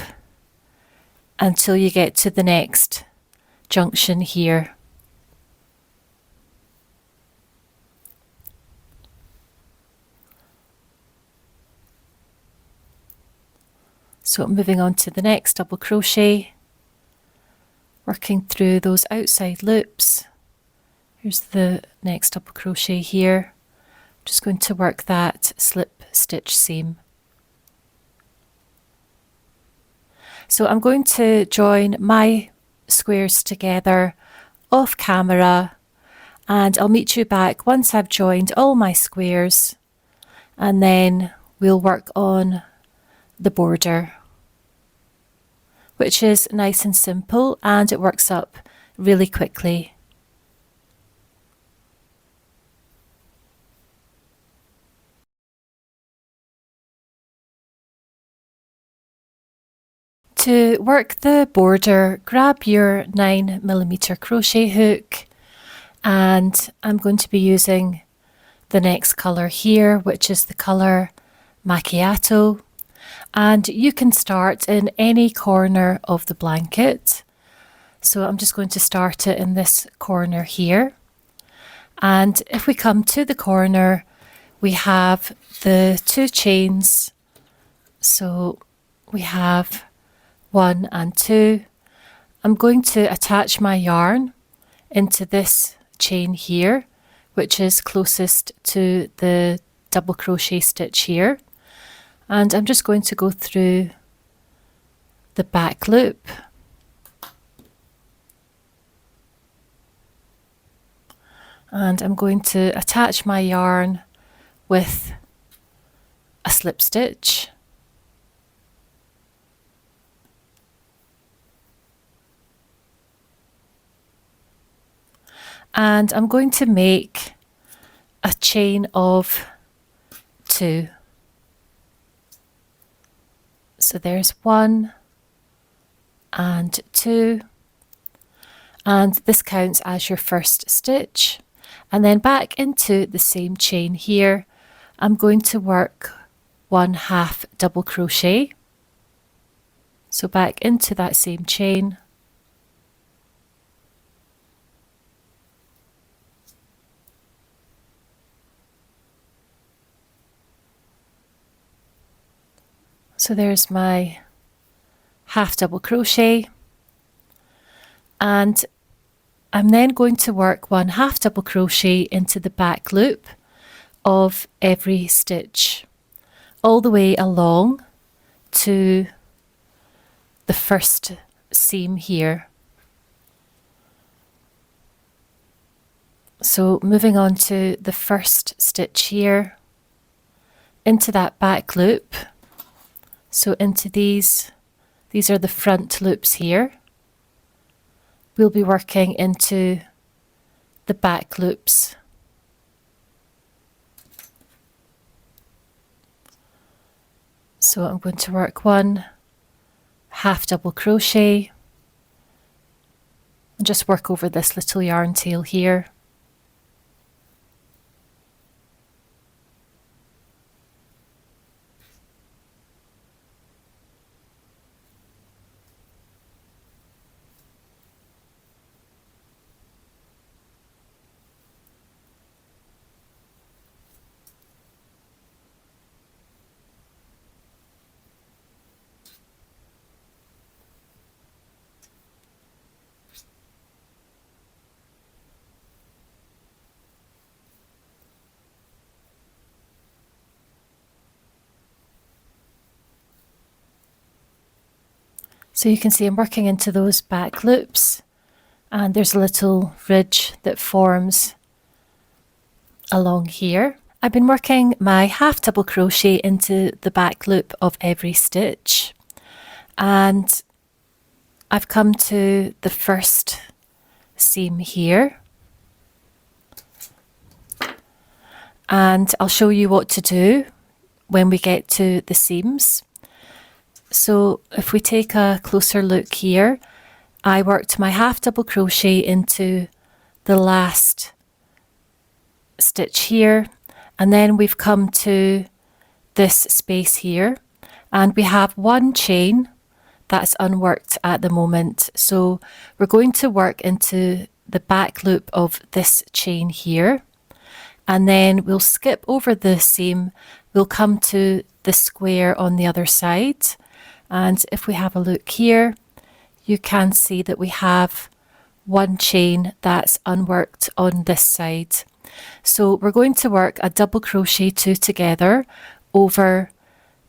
until you get to the next junction here. So moving on to the next double crochet, working through those outside loops. Here's the next double crochet here. Just going to work that slip stitch seam. So I'm going to join my squares together off camera, and I'll meet you back once I've joined all my squares, and then we'll work on the border, which is nice and simple and it works up really quickly. To work the border, grab your 9mm crochet hook, and I'm going to be using the next colour here, which is the colour Macchiato, and you can start in any corner of the blanket. So I'm just going to start it in this corner here, and if we come to the corner, we have the two chains. So we have 1 and 2. I'm going to attach my yarn into this chain here, which is closest to the double crochet stitch here, and I'm just going to go through the back loop and I'm going to attach my yarn with a slip stitch. And I'm going to make a chain of 2. So there's 1 and 2, and this counts as your first stitch. And then back into the same chain here, I'm going to work 1/2 double crochet. So back into that same chain, so there's my half double crochet, and I'm then going to work 1 half double crochet into the back loop of every stitch all the way along to the first seam here. So moving on to the first stitch here, into that back loop, so into these are the front loops here. We'll be working into the back loops. So I'm going to work 1 half double crochet and just work over this little yarn tail here. So you can see I'm working into those back loops, and there's a little ridge that forms along here. I've been working my half double crochet into the back loop of every stitch, and I've come to the first seam here, and I'll show you what to do when we get to the seams. So if we take a closer look here, I worked my half double crochet into the last stitch here, and then we've come to this space here, and we have 1 chain that's unworked at the moment. So we're going to work into the back loop of this chain here, and then we'll skip over the seam. We'll come to the square on the other side. And if we have a look here, you can see that we have 1 chain that's unworked on this side. So we're going to work a double crochet 2 together over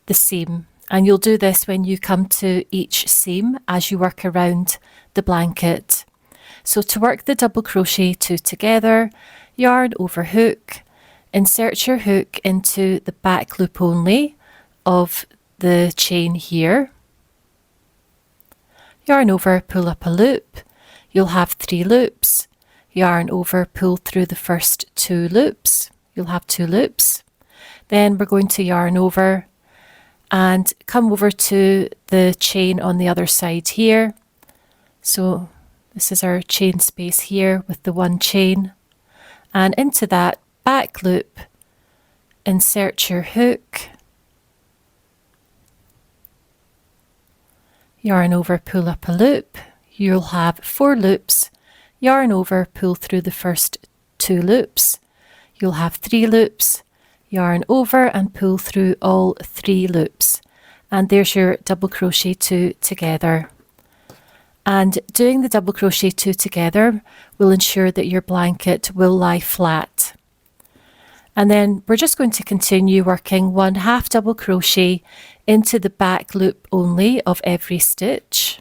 the seam. And you'll do this when you come to each seam as you work around the blanket. So to work the double crochet 2 together, yarn over hook, insert your hook into the back loop only of the chain here, yarn over, pull up a loop, you'll have 3 loops, yarn over, pull through the first 2 loops, you'll have 2 loops, then we're going to yarn over and come over to the chain on the other side here. So this is our chain space here with the 1 chain, and into that back loop insert your hook, yarn over, pull up a loop, you'll have 4 loops, yarn over, pull through the first 2 loops, you'll have 3 loops, yarn over and pull through all 3 loops, and there's your double crochet 2 together. And doing the double crochet 2 together will ensure that your blanket will lie flat. And then we're just going to continue working 1 half double crochet into the back loop only of every stitch.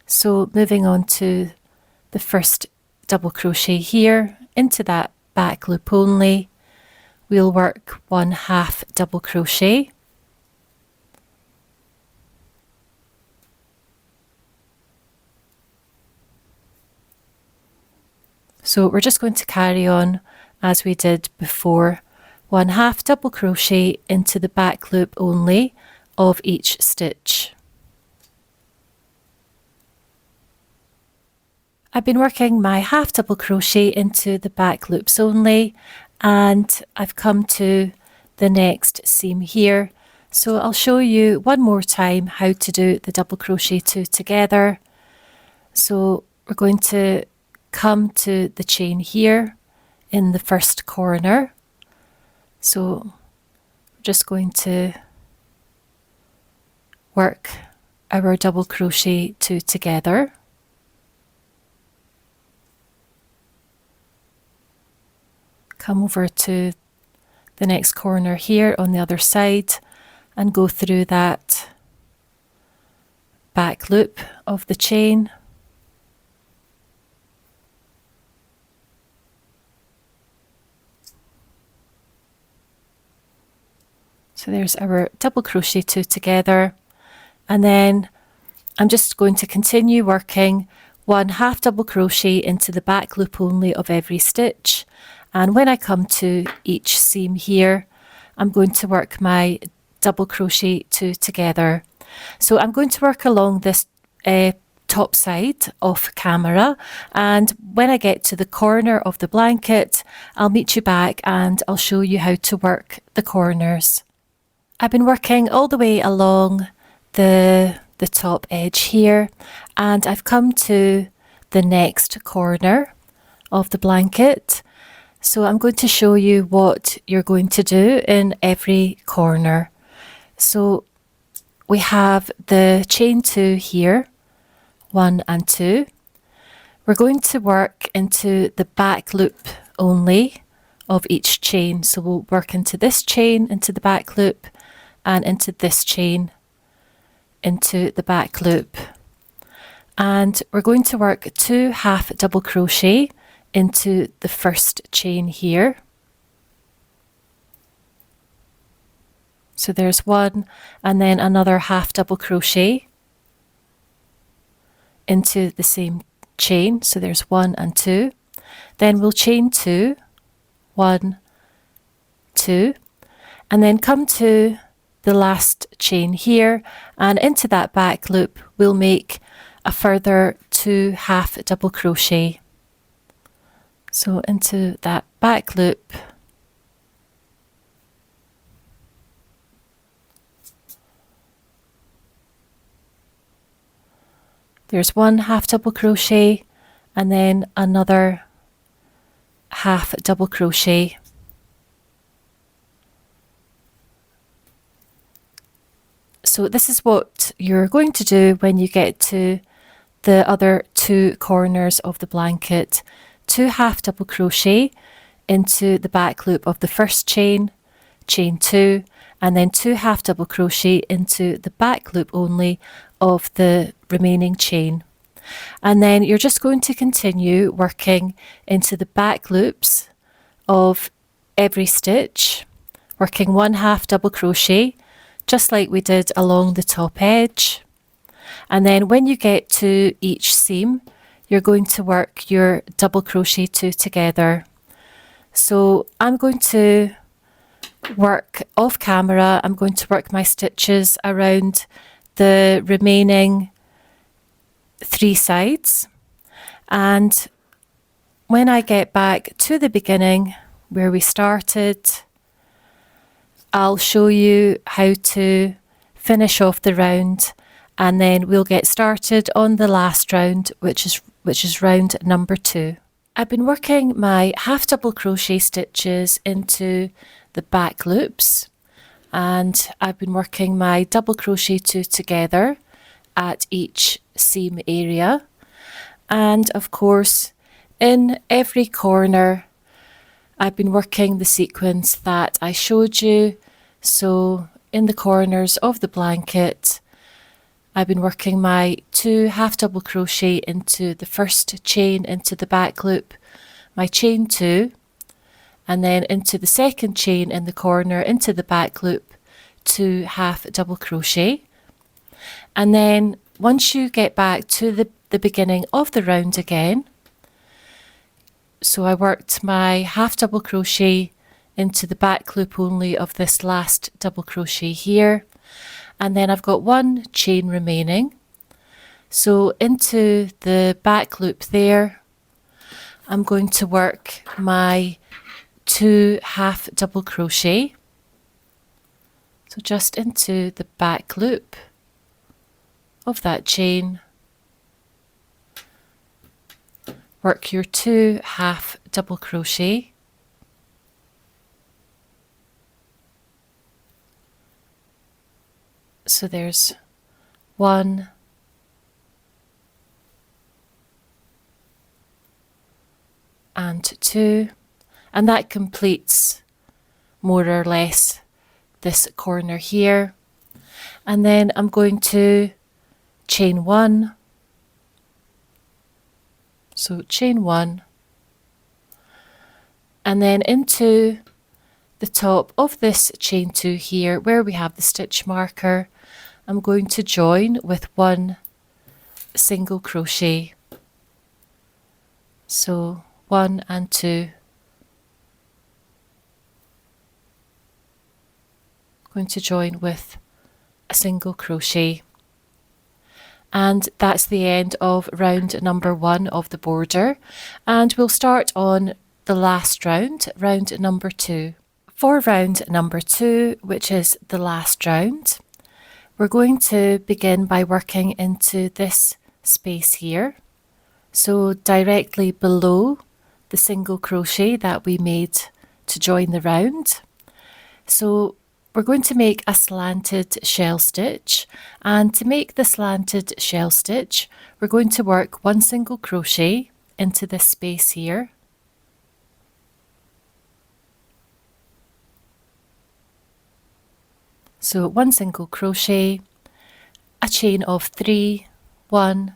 So moving on to the first double crochet here, into that back loop only, we'll work 1 half double crochet. So we're just going to carry on as we did before, 1 half double crochet into the back loop only of each stitch. I've been working my half double crochet into the back loops only, and I've come to the next seam here. So I'll show you one more time how to do the double crochet 2 together. So we're going to come to the chain here in the first corner. So we're just going to work our double crochet 2 together. Come over to the next corner here on the other side and go through that back loop of the chain. So there's our double crochet 2 together, and then I'm just going to continue working 1 half double crochet into the back loop only of every stitch, and when I come to each seam here I'm going to work my double crochet 2 together. So I'm going to work along this top side off camera, and when I get to the corner of the blanket I'll meet you back and I'll show you how to work the corners. I've been working all the way along the top edge here, and I've come to the next corner of the blanket. So I'm going to show you what you're going to do in every corner. So we have the chain 2 here, 1 and 2. We're going to work into the back loop only of each chain. So we'll work into this chain, into the back loop, and into this chain, into the back loop. And we're going to work 2 half double crochet into the first chain here. So there's 1, and then another half double crochet into the same chain. So there's 1 and 2. Then we'll chain 2, 1, 2, and then come to the last chain here, and into that back loop we'll make a further 2 half double crochet. So into that back loop, there's 1 half double crochet and then another half double crochet. So this is what you're going to do when you get to the other 2 corners of the blanket. 2 half double crochet into the back loop of the first chain, chain 2, and then 2 half double crochet into the back loop only of the remaining chain. And then you're just going to continue working into the back loops of every stitch, working 1 half double crochet, just like we did along the top edge. And then when you get to each seam, you're going to work your double crochet 2 together. So I'm going to work off camera, I'm going to work my stitches around the remaining 3 sides, and when I get back to the beginning where we started, I'll show you how to finish off the round, and then we'll get started on the last round, which is round number 2. I've been working my half double crochet stitches into the back loops, and I've been working my double crochet 2 together at each seam area, and of course in every corner I've been working the sequence that I showed you. So in the corners of the blanket I've been working my 2 half double crochet into the first chain into the back loop, my chain 2, and then into the second chain in the corner into the back loop, 2 half double crochet. And then once you get back to the beginning of the round again, so I worked my half double crochet into the back loop only of this last double crochet here, and then I've got 1 chain remaining. So into the back loop there, I'm going to work my 2 half double crochet. So just into the back loop of that chain, work your 2 half double crochet, so there's 1, and 2, and that completes more or less this corner here. And then I'm going to chain 1, so chain 1, and then into the top of this chain 2 here where we have the stitch marker, I'm going to join with 1 single crochet. So 1 and 2. Going to join with a single crochet. And that's the end of round number 1 of the border, and we'll start on the last round, round number 2. For round number 2, which is the last round, we're going to begin by working into this space here, so directly below the single crochet that we made to join the round. So we're going to make a slanted shell stitch, and to make the slanted shell stitch we're going to work 1 single crochet into this space here. So 1 single crochet, a chain of 3, 1,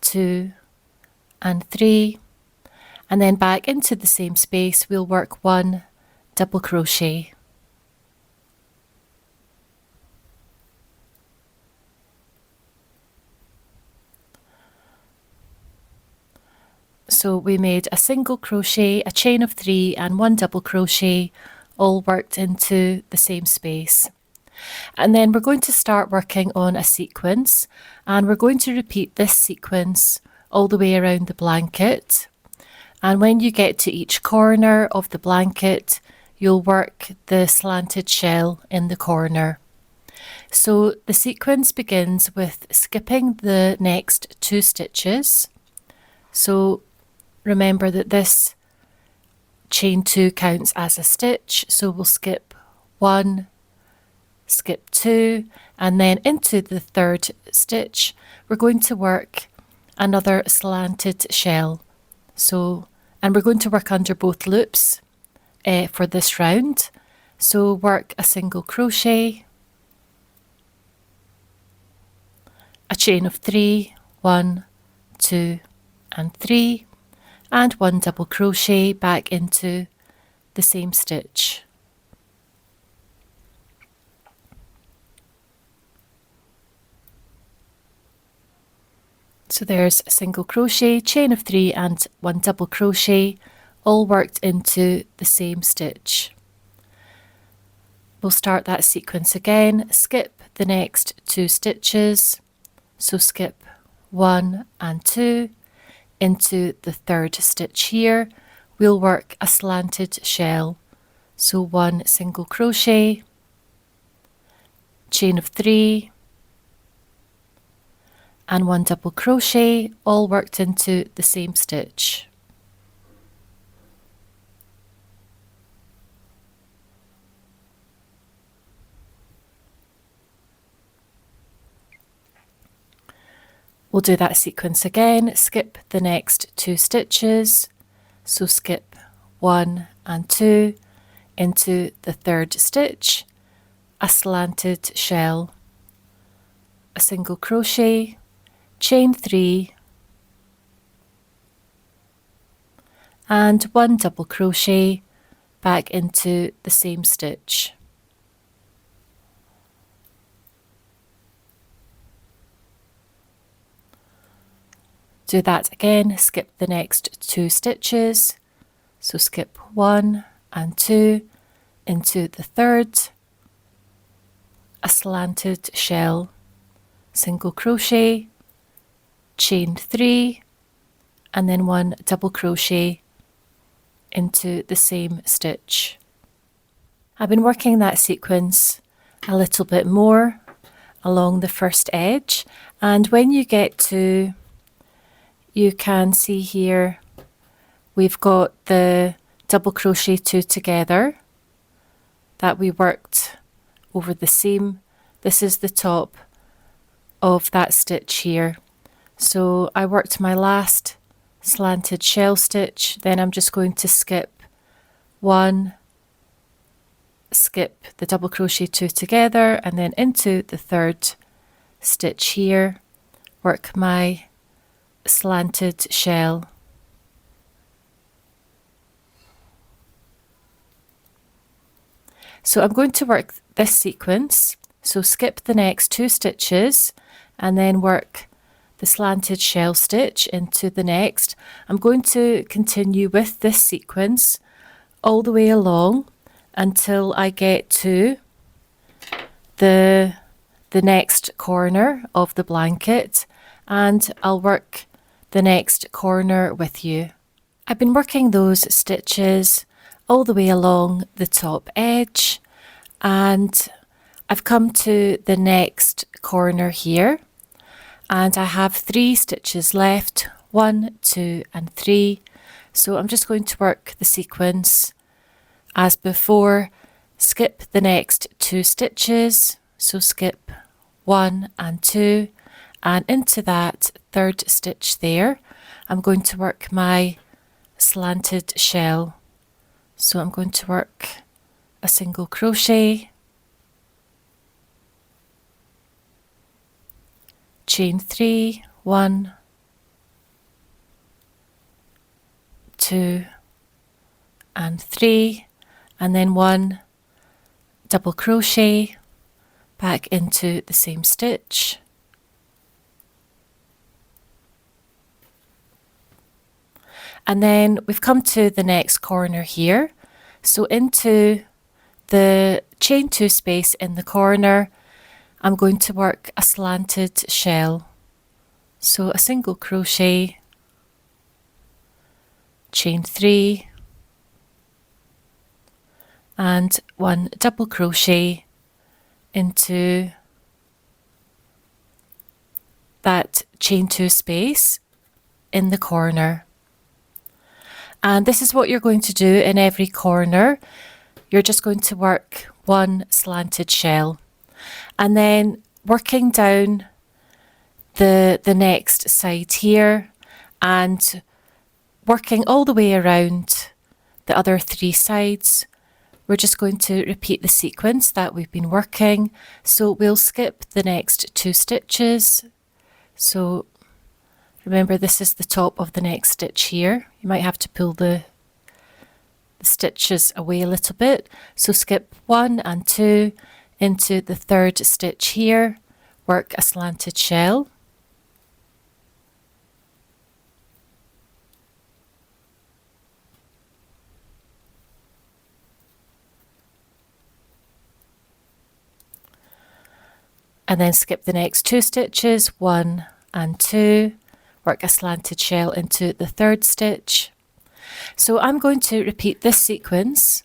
2 and 3, and then back into the same space we'll work 1 double crochet. So we made a single crochet, a chain of 3 and 1 double crochet, all worked into the same space. And then we're going to start working on a sequence, and we're going to repeat this sequence all the way around the blanket. And when you get to each corner of the blanket, you'll work the slanted shell in the corner. So the sequence begins with skipping the next 2 stitches. So remember that this chain 2 counts as a stitch, so we'll skip 1, skip 2, and then into the 3rd stitch we're going to work another slanted shell. So, and we're going to work under both loops for this round. So work a single crochet, a chain of 3, 1, 2 and 3, and 1 double crochet back into the same stitch. So there's a single crochet, chain of 3 and 1 double crochet, all worked into the same stitch. We'll start that sequence again, skip the next 2 stitches, so skip 1 and 2, into the 3rd stitch here, we'll work a slanted shell. So 1 single crochet, chain of 3, and 1 double crochet, all worked into the same stitch. We'll do that sequence again, skip the next 2 stitches, so skip 1 and 2, into the 3rd stitch, a slanted shell, a single crochet, chain 3 and 1 double crochet back into the same stitch. Do that again, skip the next 2 stitches, so skip 1 and 2, into the 3rd, a slanted shell, single crochet, chain 3 and then 1 double crochet into the same stitch. I've been working that sequence a little bit more along the first edge, and when you get to, you can see here we've got the double crochet 2 together that we worked over the seam. This is the top of that stitch here. So I worked my last slanted shell stitch, then I'm just going to skip one, skip the double crochet two together, and then into the third stitch here, work my slanted shell. So I'm going to work this sequence, so skip the next two stitches and then work the slanted shell stitch into the next. I'm going to continue with this sequence all the way along until I get to the next corner of the blanket, and I'll work the next corner with you. I've been working those stitches all the way along the top edge, and I've come to the next corner here, and I have 3 stitches left, 1, 2 and 3. So I'm just going to work the sequence as before, skip the next 2 stitches, so skip 1 and 2, and into that third stitch there I'm going to work my slanted shell. So I'm going to work a single crochet, chain 3, 1, 2 and 3, and then 1 double crochet back into the same stitch, and then we've come to the next corner here, so into the chain 2 space in the corner I'm going to work a slanted shell. So a single crochet, chain 3 and 1 double crochet into that chain 2 space in the corner. And this is what you're going to do in every corner. You're just going to work 1 slanted shell, and then working down the next side here and working all the way around the other 3 sides. We're just going to repeat the sequence that we've been working. So we'll skip the next 2 stitches. So remember, this is the top of the next stitch here. You might have to pull the stitches away a little bit. So skip 1 and 2 into the third stitch here, work a slanted shell, and then skip the next 2 stitches, 1 and 2, work a slanted shell into the third stitch. So I'm going to repeat this sequence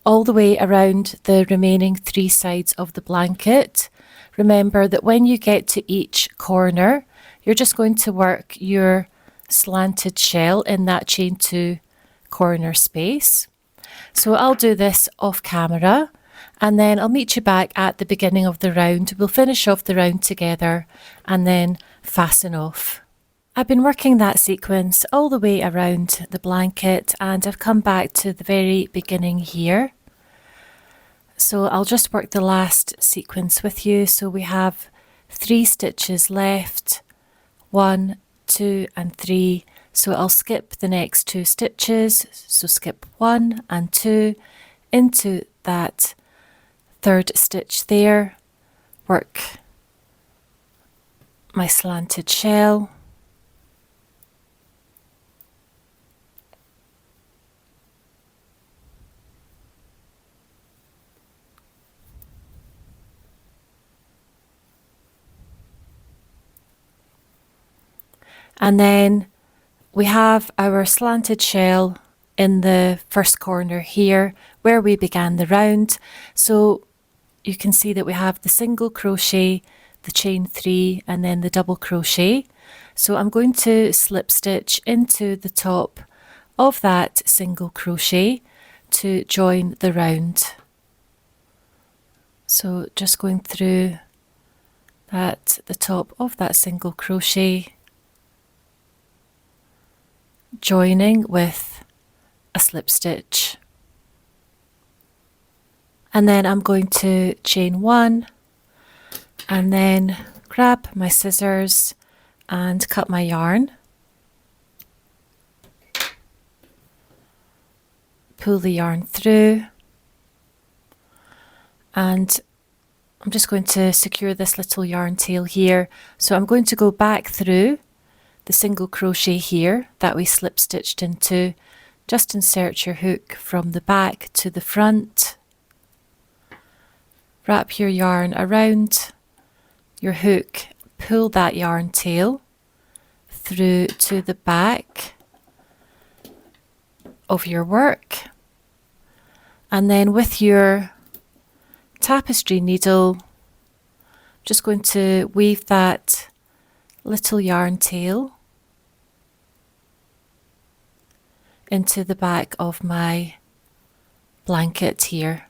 all the way around the remaining 3 sides of the blanket. Remember that when you get to each corner, you're just going to work your slanted shell in that chain 2 corner space. So I'll do this off camera, and then I'll meet you back at the beginning of the round. We'll finish off the round together and then fasten off. I've been working that sequence all the way around the blanket, and I've come back to the very beginning here. So I'll just work the last sequence with you. So we have 3 stitches left, 1, 2 and 3. So I'll skip the next 2 stitches. So skip 1 and 2 into that third stitch there, work my slanted shell, and then we have our slanted shell in the first corner here where we began the round. So you can see that we have the single crochet, the chain 3 and then the double crochet. So I'm going to slip stitch into the top of that single crochet to join the round. So just going through at the top of that single crochet, joining with a slip stitch. And then I'm going to chain 1 and then grab my scissors and cut my yarn. Pull the yarn through, and I'm just going to secure this little yarn tail here. So I'm going to go back through the single crochet here that we slip stitched into. Just insert your hook from the back to the front. Wrap your yarn around your hook, pull that yarn tail through to the back of your work, and then with your tapestry needle, just going to weave that little yarn tail into the back of my blanket here.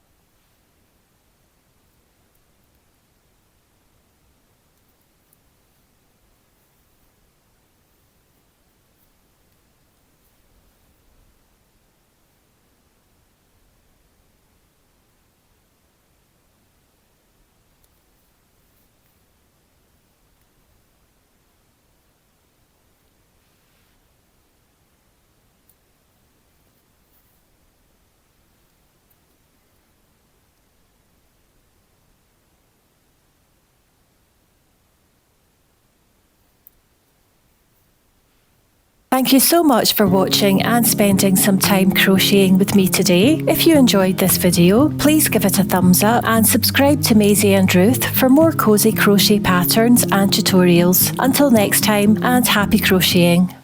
Thank you so much for watching and spending some time crocheting with me today. If you enjoyed this video, please give it a thumbs up and subscribe to Maisie and Ruth for more cozy crochet patterns and tutorials. Until next time, and happy crocheting!